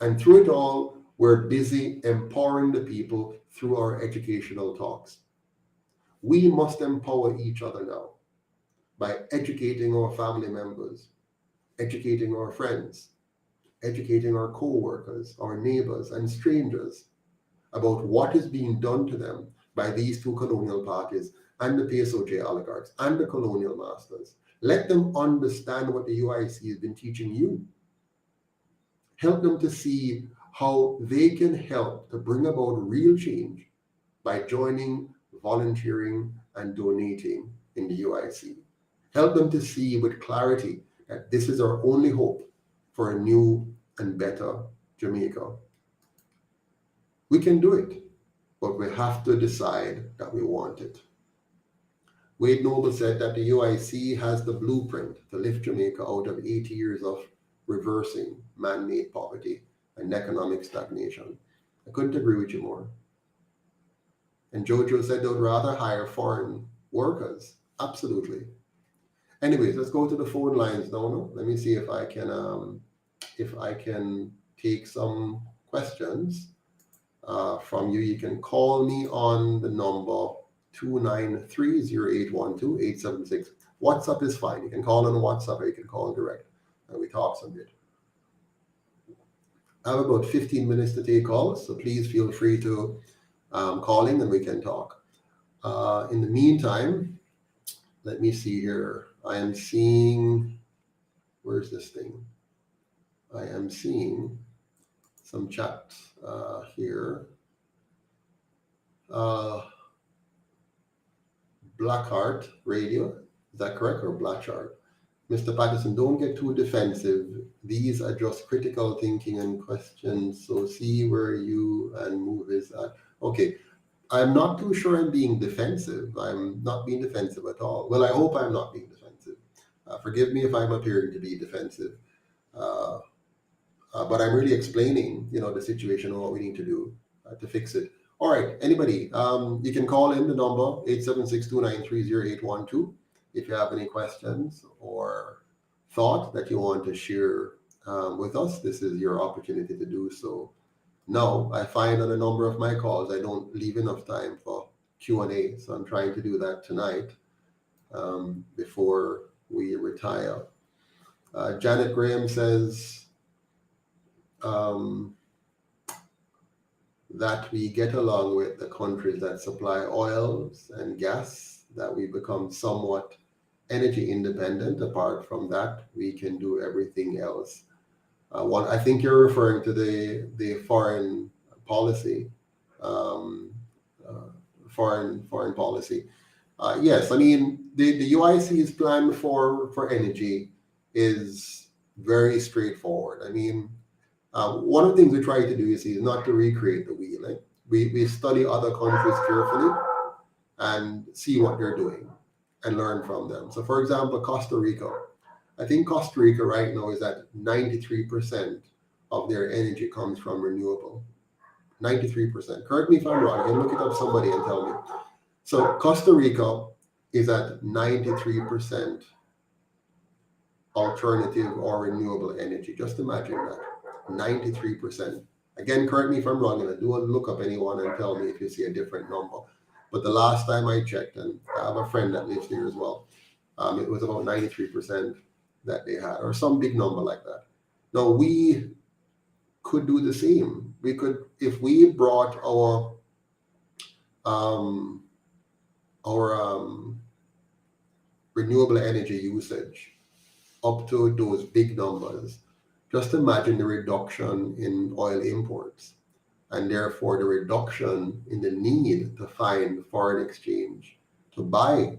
And through it all, we're busy empowering the people through our educational talks. We must empower each other now by educating our family members, educating our friends, educating our co-workers, our neighbors and strangers about what is being done to them by these two colonial parties and the PSOJ oligarchs and the colonial masters. Let them understand what the UIC has been teaching you. Help them to see how they can help to bring about real change by joining, volunteering, and donating in the UIC. Help them to see with clarity that this is our only hope for a new and better Jamaica. We can do it, but we have to decide that we want it. Wade Noble said that the UIC has the blueprint to lift Jamaica out of 80 years of reversing man-made poverty and economic stagnation. I couldn't agree with you more. And Jojo said they would rather hire foreign workers. Absolutely. Anyways, let's go to the phone lines now. No? Let me see if I can take some questions from you. You can call me on the number 293-0812-876. WhatsApp is fine. You can call on WhatsApp or you can call direct and we talk some bit. I have about 15 minutes to take calls, so please feel free to call in and we can talk. In the meantime, let me see here. I am seeing, where's this thing? I am seeing some chat here. Blackheart Radio, is that correct, or Blackheart? Mr. Patterson, don't get too defensive. These are just critical thinking and questions, so see where you and move is at. Okay, I'm not too sure I'm being defensive. I'm not being defensive at all. Well, I hope I'm not being defensive. Forgive me if I'm appearing to be defensive. But I'm really explaining, the situation and what we need to do to fix it. All right, anybody, you can call in the number 876-293-0812 if you have any questions or thought that you want to share with us. This is your opportunity to do so. Now, I find on a number of my calls, I don't leave enough time for Q&A, so I'm trying to do that tonight before we retire. Janet Graham says that we get along with the countries that supply oils and gas, that we become somewhat energy independent. Apart from that, we can do everything else. I think you're referring to the foreign policy, foreign policy. Yes, I mean the UIC's plan for energy is very straightforward. I mean, one of the things we try to do is not to recreate the wheel. Like we study other countries carefully and see what they're doing and learn from them. So, for example, Costa Rica. I think Costa Rica right now is at 93% of their energy comes from renewable. 93%. Correct me if I'm wrong. You can look it up, somebody, and tell me. So Costa Rica is at 93% alternative or renewable energy. Just imagine that. 93%. Again, correct me if I'm wrong, and do look up anyone and tell me if you see a different number. But the last time I checked, and I have a friend that lives there as well, it was about 93% that they had, or some big number like that. Now, we could do the same. We could, if we brought our renewable energy usage up to those big numbers, just imagine the reduction in oil imports, and therefore the reduction in the need to find foreign exchange to buy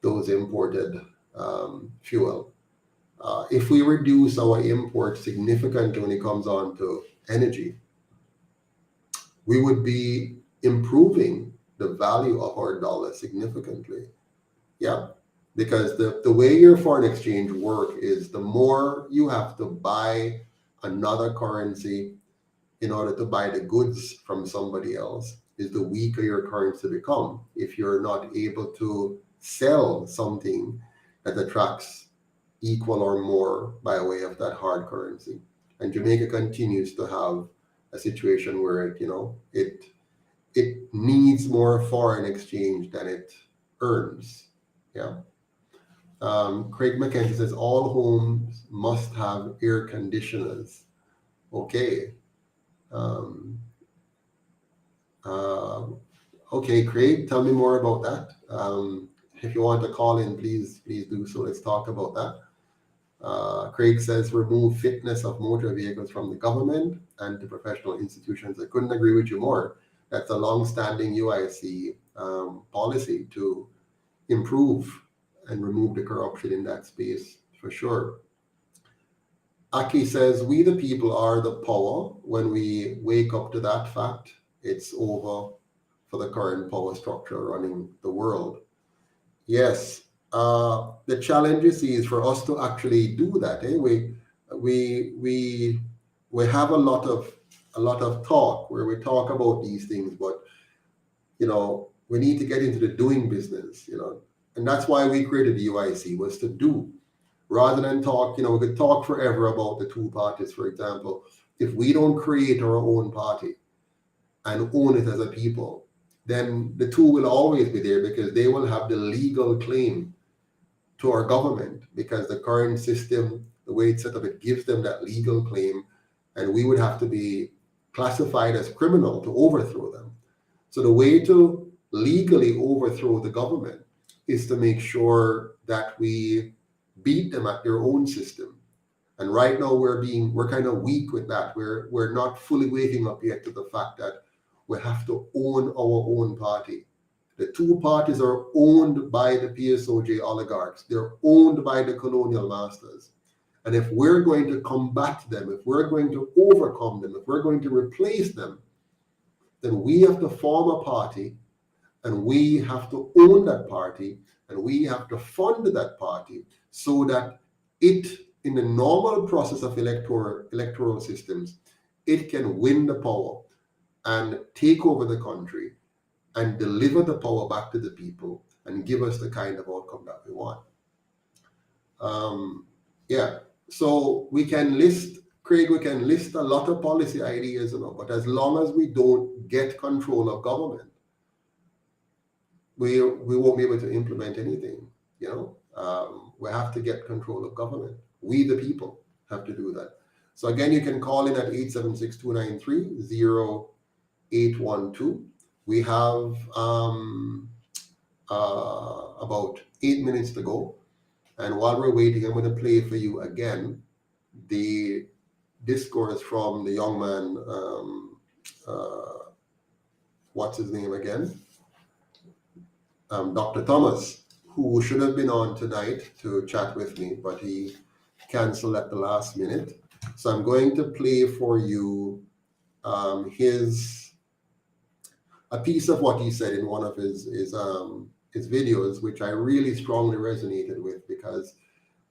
those imported fuel. If we reduce our imports significantly when it comes on to energy, we would be improving the value of our dollar significantly. Yeah, because the way your foreign exchange work is the more you have to buy another currency in order to buy the goods from somebody else is the weaker your currency become if you're not able to sell something that attracts equal or more by way of that hard currency. And Jamaica continues to have a situation where it needs more foreign exchange than it earns. Yeah. Craig McKenzie says all homes must have air conditioners. Okay. Okay, Craig, tell me more about that. If you want to call in, please do so. Let's talk about that. Craig says remove fitness of motor vehicles from the government and to professional institutions. I couldn't agree with you more. That's a long-standing UIC policy to improve and remove the corruption in that space for sure. Aki says, we the people are the power. When we wake up to that fact, it's over for the current power structure running the world. Yes, the challenge is for us to actually do that. We have a lot of talk where we talk about these things, but we need to get into the doing business. And that's why we created the UIC, was to do. Rather than talk, we could talk forever about the two parties, for example. If we don't create our own party and own it as a people, then the two will always be there because they will have the legal claim to our government, because the current system, the way it's set up, it gives them that legal claim, and we would have to be classified as criminal to overthrow them. So the way to legally overthrow the government is to make sure that we beat them at their own system. And right now we're kind of weak with that. We're not fully waking up yet to the fact that we have to own our own party. The two parties are owned by the PSOJ oligarchs. They're owned by the colonial masters. And if we're going to combat them, if we're going to overcome them, if we're going to replace them, then we have to form a party, and we have to own that party, and we have to fund that party so that it, in the normal process of electoral systems, it can win the power and take over the country and deliver the power back to the people and give us the kind of outcome that we want. So we can list, Craig, a lot of policy ideas, but as long as we don't get control of government, we won't be able to implement anything. We have to get control of government. We, the people, have to do that. So again, you can call in at 876-293-0812. We have about 8 minutes to go. And while we're waiting, I'm going to play for you again the discourse from the young man, what's his name again? Dr. Thomas, who should have been on tonight to chat with me, but he canceled at the last minute. So I'm going to play for you a piece of what he said in one of his videos, which I really strongly resonated with, because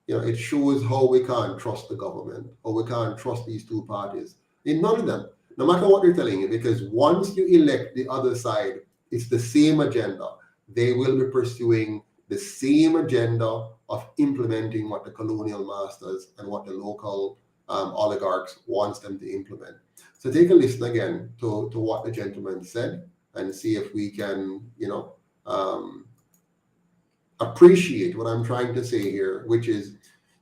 it shows how we can't trust the government, or we can't trust these two parties. In none of them, no matter what they're telling you, because once you elect the other side, it's the same agenda. They will be pursuing the same agenda of implementing what the colonial masters and what the local oligarchs wants them to implement. So take a listen again to what the gentleman said and see if we can, appreciate what I'm trying to say here, which is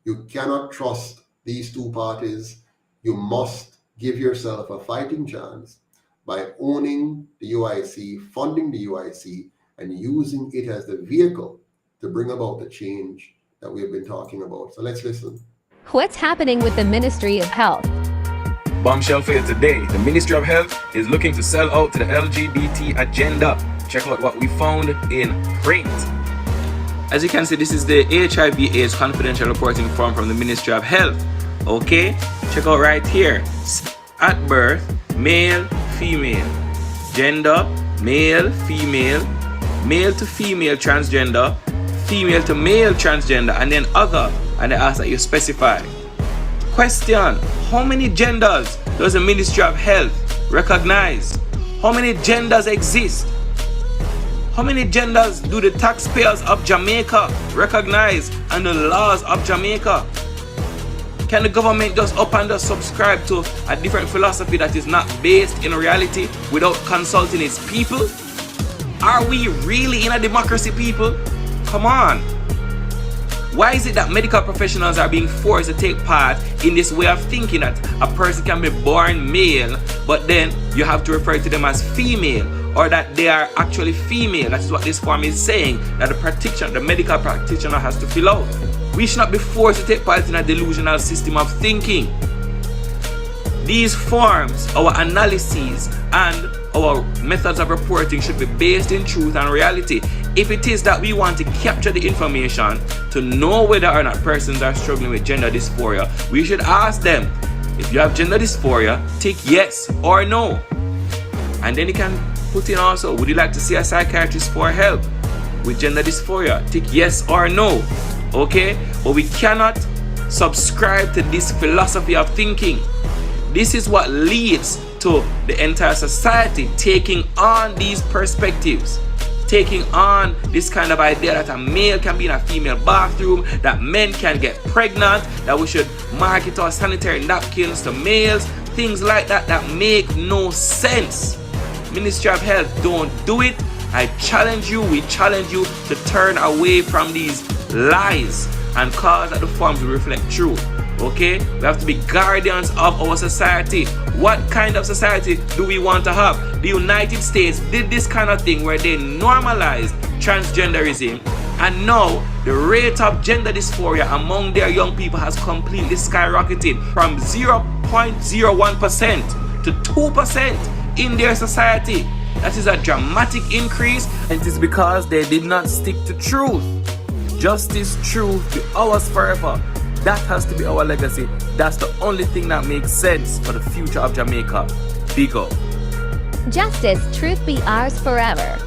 you cannot trust these two parties. You must give yourself a fighting chance by owning the UIC, funding the UIC, and using it as the vehicle to bring about the change that we have been talking about. So let's listen. What's happening with the Ministry of Health? Bombshell for you today. The Ministry of Health is looking to sell out to the LGBT agenda. Check out what we found in print. As you can see, this is the HIV/AIDS confidential reporting form from the Ministry of Health. Okay, check out right here. At birth, male, female. Gender, male, female. Male to female transgender. Female to male transgender. And then other. And they ask that you specify. Question: How many genders does the Ministry of Health recognize? How many genders exist? How many genders do the taxpayers of Jamaica recognize and the laws of Jamaica? Can the government just up and just subscribe to a different philosophy that is not based in reality without consulting its people? Are we really in a democracy, people? Come on. Why is it that medical professionals are being forced to take part in this way of thinking that a person can be born male, but then you have to refer to them as female, or that they are actually female? That is what this form is saying, that the medical practitioner has to fill out. We should not be forced to take part in a delusional system of thinking. These forms, our analyses, and our methods of reporting should be based in truth and reality. If it is that we want to capture the information to know whether or not persons are struggling with gender dysphoria, we should ask them, if you have gender dysphoria, tick yes or no. And then you can put in also, would you like to see a psychiatrist for help with gender dysphoria? Tick yes or no. Okay? But we cannot subscribe to this philosophy of thinking. This is what leads to the entire society taking on these perspectives, taking on this kind of idea that a male can be in a female bathroom, that men can get pregnant, that we should market our sanitary napkins to males, things like that that make no sense. Ministry of Health, don't do it. I challenge you, we challenge you to turn away from these lies and cause that the forms will reflect truth. Okay? We have to be guardians of our society. What kind of society do we want to have? The United States did this kind of thing where they normalized transgenderism, and now the rate of gender dysphoria among their young people has completely skyrocketed from 0.01% to 2% in their society. That is a dramatic increase, and it is because they did not stick to truth. Justice, truth, be ours forever. That has to be our legacy. That's the only thing that makes sense for the future of Jamaica. Big up. Justice, truth be ours forever.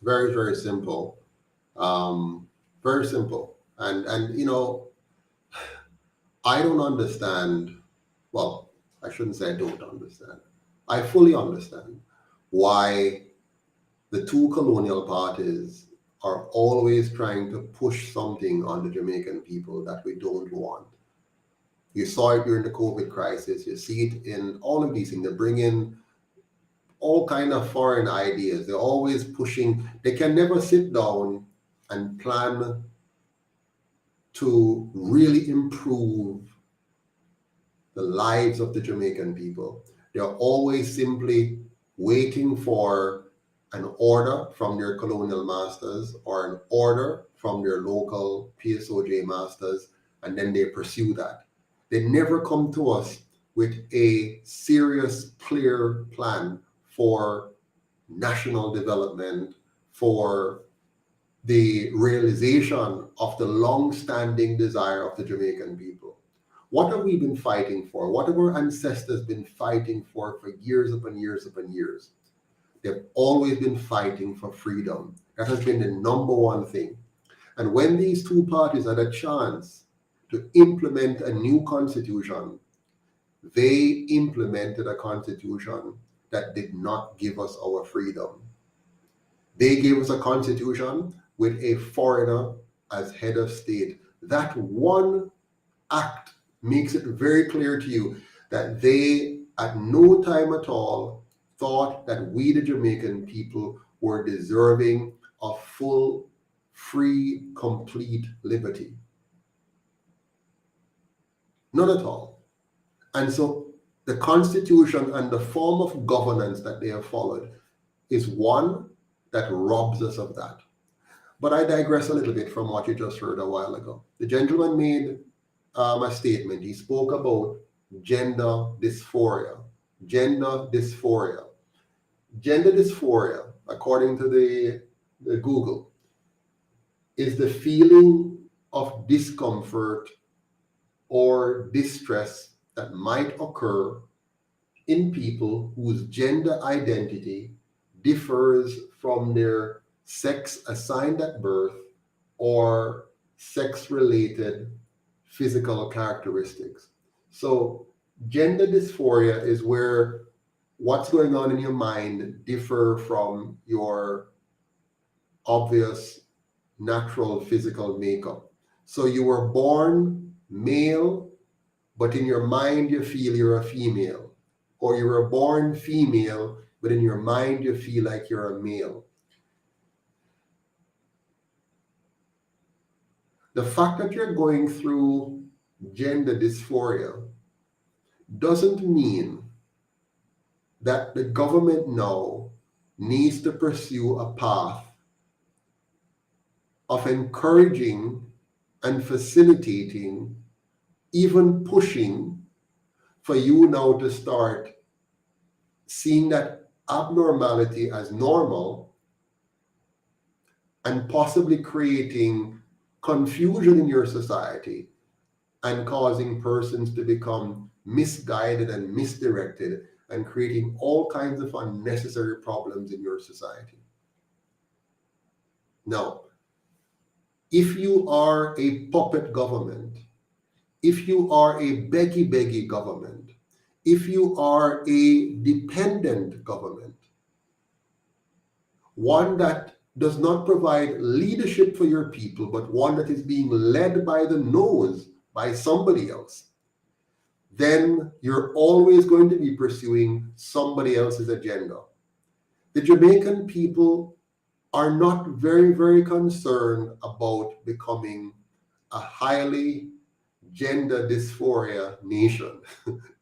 Very, very simple. Very simple. And you know, I don't understand. Well, I shouldn't say I don't understand. I fully understand why the two colonial parties are always trying to push something on the Jamaican people that we don't want. You saw it during the COVID crisis. You see it in all of these things. They bring in all kind of foreign ideas. They're always pushing. They can never sit down and plan to really improve the lives of the Jamaican people. They're always simply waiting for an order from their colonial masters or an order from their local PSOJ masters, and then they pursue that. They never come to us with a serious, clear plan for national development, for the realization of the long-standing desire of the Jamaican people. What have we been fighting for? What have our ancestors been fighting for years upon years upon years? They've always been fighting for freedom. That has been the number one thing. And when these two parties had a chance to implement a new constitution, they implemented a constitution that did not give us our freedom. They gave us a constitution with a foreigner as head of state. That one act makes it very clear to you that they at no time at all thought that we, the Jamaican people, were deserving of full, free, complete liberty. Not at all. And so the Constitution and the form of governance that they have followed is one that robs us of that. But I digress a little bit from what you just heard a while ago. The gentleman made a statement. He spoke about gender dysphoria. Gender dysphoria. Gender dysphoria, according to the Google, is the feeling of discomfort or distress that might occur in people whose gender identity differs from their sex assigned at birth or sex-related physical characteristics. So gender dysphoria is where what's going on in your mind differ from your obvious natural physical makeup. So you were born male, but in your mind you feel you're a female. Or you were born female, but in your mind you feel like you're a male. The fact that you're going through gender dysphoria doesn't mean that the government now needs to pursue a path of encouraging and facilitating, even pushing for you now to start seeing that abnormality as normal and possibly creating confusion in your society and causing persons to become misguided and misdirected and creating all kinds of unnecessary problems in your society. Now, if you are a puppet government, if you are a beggy government, if you are a dependent government, one that does not provide leadership for your people, but one that is being led by the nose by somebody else, then you're always going to be pursuing somebody else's agenda. The Jamaican people are not very, very concerned about becoming a highly gender dysphoria nation.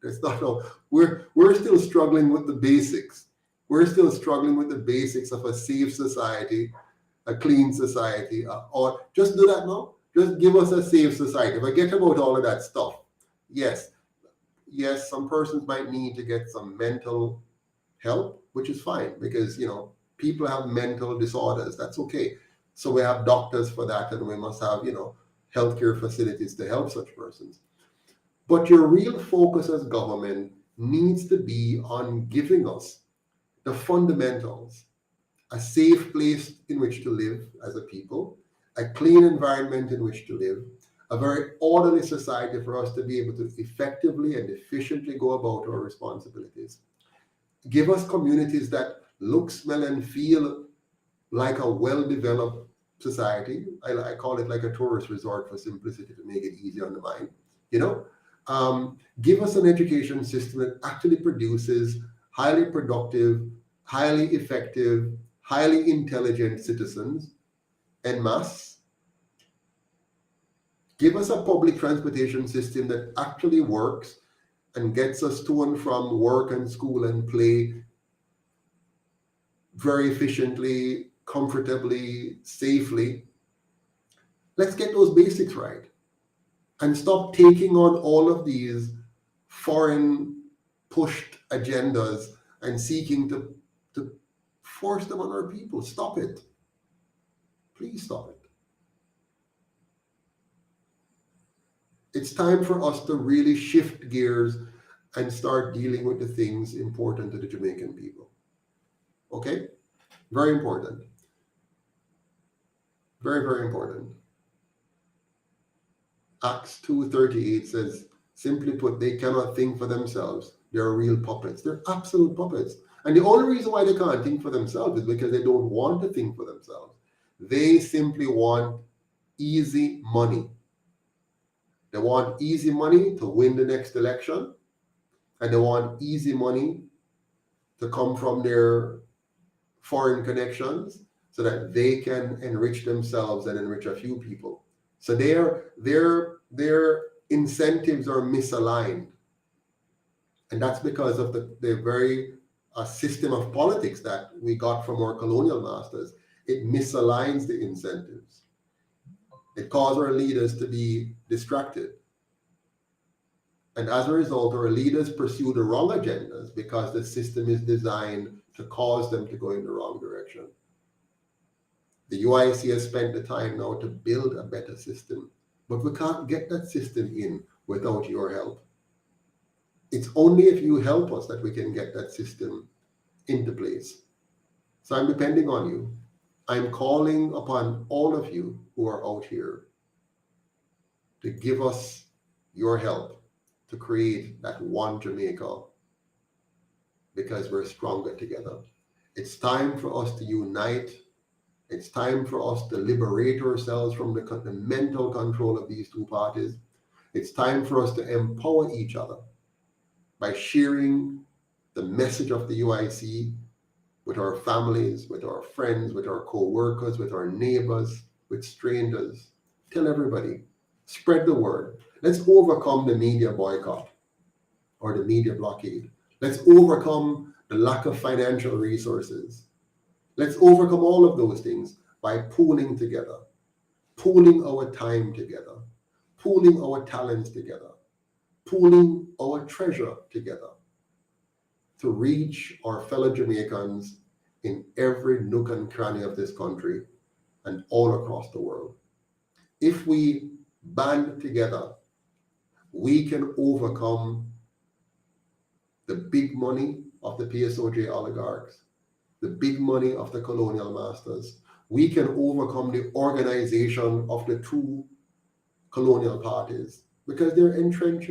That's not how we're still struggling with the basics. We're still struggling with the basics of a safe society, a clean society, or just do that now. Just give us a safe society. Forget about all of that stuff. Yes, some persons might need to get some mental help, which is fine because, people have mental disorders. That's okay. So we have doctors for that, and we must have, healthcare facilities to help such persons. But your real focus as government needs to be on giving us the fundamentals, a safe place in which to live as a people, a clean environment in which to live, a very orderly society for us to be able to effectively and efficiently go about our responsibilities. Give us communities that look, smell, and feel like a well-developed society. I call it like a tourist resort for simplicity to make it easy on the mind. Give us an education system that actually produces highly productive, highly effective, highly intelligent citizens en masse. Give us a public transportation system that actually works and gets us to and from work and school and play very efficiently, comfortably, safely. Let's get those basics right and stop taking on all of these foreign pushed agendas and seeking to force them on our people. Stop it. Please stop it. It's time for us to really shift gears and start dealing with the things important to the Jamaican people. Okay? Very important. Very, very important. Acts 2:38 says, simply put, they cannot think for themselves. They're real puppets. They're absolute puppets. And the only reason why they can't think for themselves is because they don't want to think for themselves. They simply want easy money. They want easy money to win the next election. And they want easy money to come from their foreign connections so that they can enrich themselves and enrich a few people. So their incentives are misaligned. And that's because of the very system of politics that we got from our colonial masters. It misaligns the incentives. It causes our leaders to be distracted. And as a result, our leaders pursue the wrong agendas because the system is designed to cause them to go in the wrong direction. The UIC has spent the time now to build a better system, but we can't get that system in without your help. It's only if you help us that we can get that system into place. So I'm depending on you. I'm calling upon all of you who are out here to give us your help to create that one Jamaica, because we're stronger together. It's time for us to unite. It's time for us to liberate ourselves from the mental control of these two parties. It's time for us to empower each other by sharing the message of the UIC with our families, with our friends, with our co-workers, with our neighbors, with strangers. Tell everybody, spread the word. Let's overcome the media boycott or the media blockade. Let's overcome the lack of financial resources. Let's overcome all of those things by pooling together, pooling our time together, pooling our talents together, pooling our treasure together to reach our fellow Jamaicans in every nook and cranny of this country and all across the world. If we band together, we can overcome the big money of the PSOJ oligarchs, the big money of the colonial masters. We can overcome the organization of the two colonial parties because they're entrenched,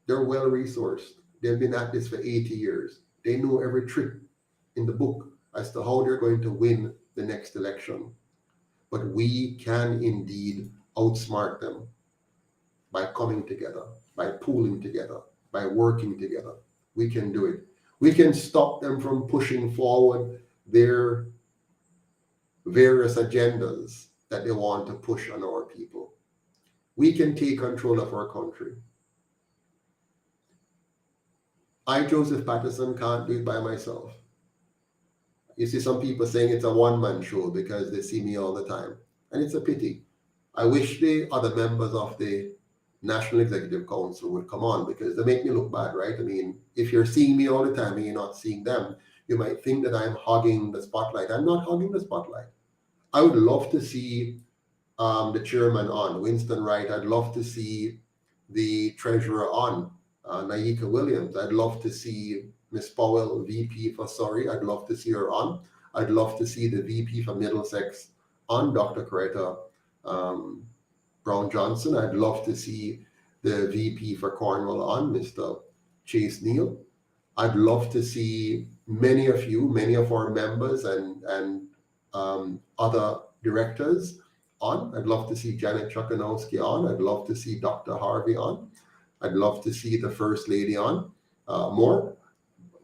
They're well-resourced. They've been at this for 80 years. They know every trick in the book as to how they're going to win the next election. But we can indeed outsmart them by coming together, by pooling together, by working together. We can do it. We can stop them from pushing forward their various agendas that they want to push on our people. We can take control of our country. I, Joseph Patterson, can't do it by myself. You see some people saying it's a one-man show because they see me all the time. And it's a pity. I wish the other members of the National Executive Council would come on because they make me look bad, right? I mean, if you're seeing me all the time and you're not seeing them, you might think that I'm hogging the spotlight. I'm not hogging the spotlight. I would love to see the chairman on, Winston Wright. I'd love to see the treasurer on, Naika Williams. I'd love to see Miss Powell, VP for Surrey. I'd love to see her on. I'd love to see the VP for Middlesex on, Dr. Coretta Brown Johnson. I'd love to see the VP for Cornwall on, Mr. Chase Neal. I'd love to see many of you, many of our members and other directors on. I'd love to see Janet Chukanowski on. I'd love to see Dr. Harvey on. I'd love to see the First Lady on more.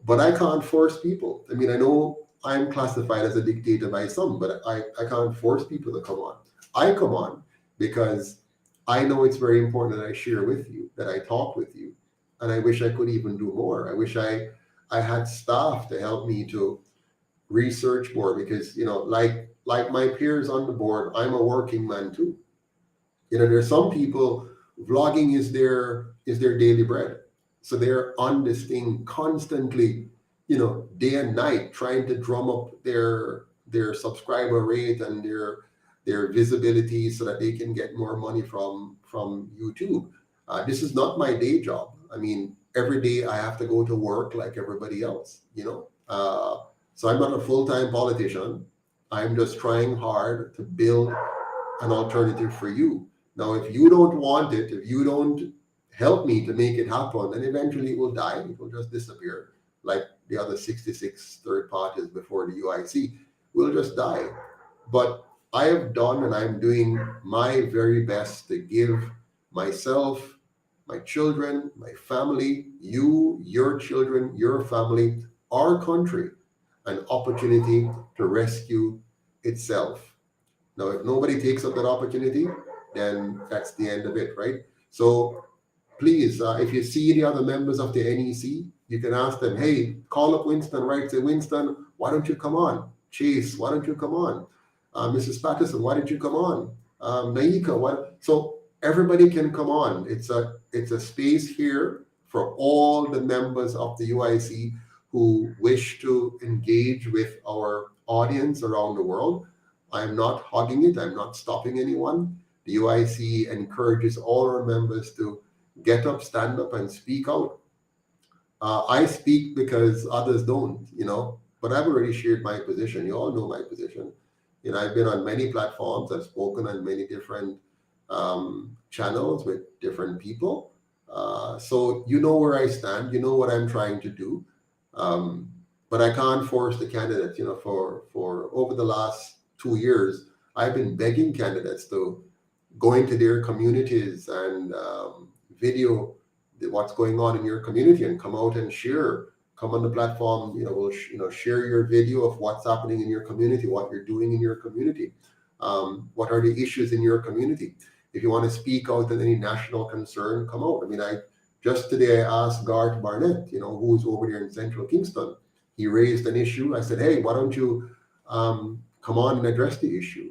But I can't force people. I mean, I know I'm classified as a dictator by some, but I can't force people to come on. I come on because I know it's very important that I share with you, that I talk with you. And I wish I could even do more. I wish I had staff to help me to research more because, like my peers on the board, I'm a working man too. There's some people, vlogging is their daily bread. So they're on this thing constantly, day and night, trying to drum up their subscriber rate and their visibility so that they can get more money from YouTube. This is not my day job. I mean, every day I have to go to work like everybody else, So I'm not a full-time politician. I'm just trying hard to build an alternative for you. Now, if you don't want it, if you don't help me to make it happen, then eventually it will die. It will just disappear like the other 66 third parties before the UIC will just die. But I have done and I'm doing my very best to give myself, my children, my family, you, your children, your family, our country, an opportunity to rescue itself. Now, if nobody takes up that opportunity, then that's the end of it, right? So please, if you see the other members of the NEC, you can ask them, hey, call up Winston, right? Say, Winston, why don't you come on? Chase, why don't you come on? Mrs. Patterson, why did you come on? Naika, what? So everybody can come on. It's a space here for all the members of the UIC who wish to engage with our audience around the world. I'm not hogging it. I'm not stopping anyone. The UIC encourages all our members to get up, stand up, and speak out. I speak because others don't, but I've already shared my position. You all know my position. I've been on many platforms. I've spoken on many different channels with different people. So you know where I stand, you know what I'm trying to do. But I can't force the candidates. For over the last 2 years, I've been begging candidates to go into their communities and video what's going on in your community and come out and share. Come on the platform, share your video of what's happening in your community, what you're doing in your community, what are the issues in your community. If you want to speak out on any national concern, come out. I mean, just today I asked Garth Barnett, who's over there in Central Kingston. He raised an issue. I said, hey, why don't you come on and address the issue?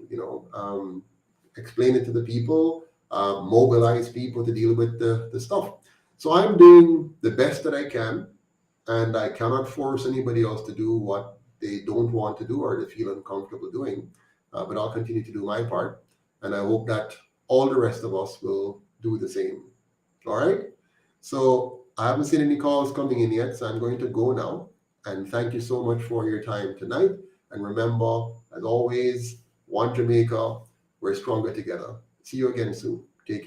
Explain it to the people, mobilize people to deal with the stuff. So I'm doing the best that I can. And I cannot force anybody else to do what they don't want to do or they feel uncomfortable doing. But I'll continue to do my part. And I hope that all the rest of us will do the same. All right? So I haven't seen any calls coming in yet, so I'm going to go now. And thank you so much for your time tonight. And remember, as always, one Jamaica, we're stronger together. See you again soon.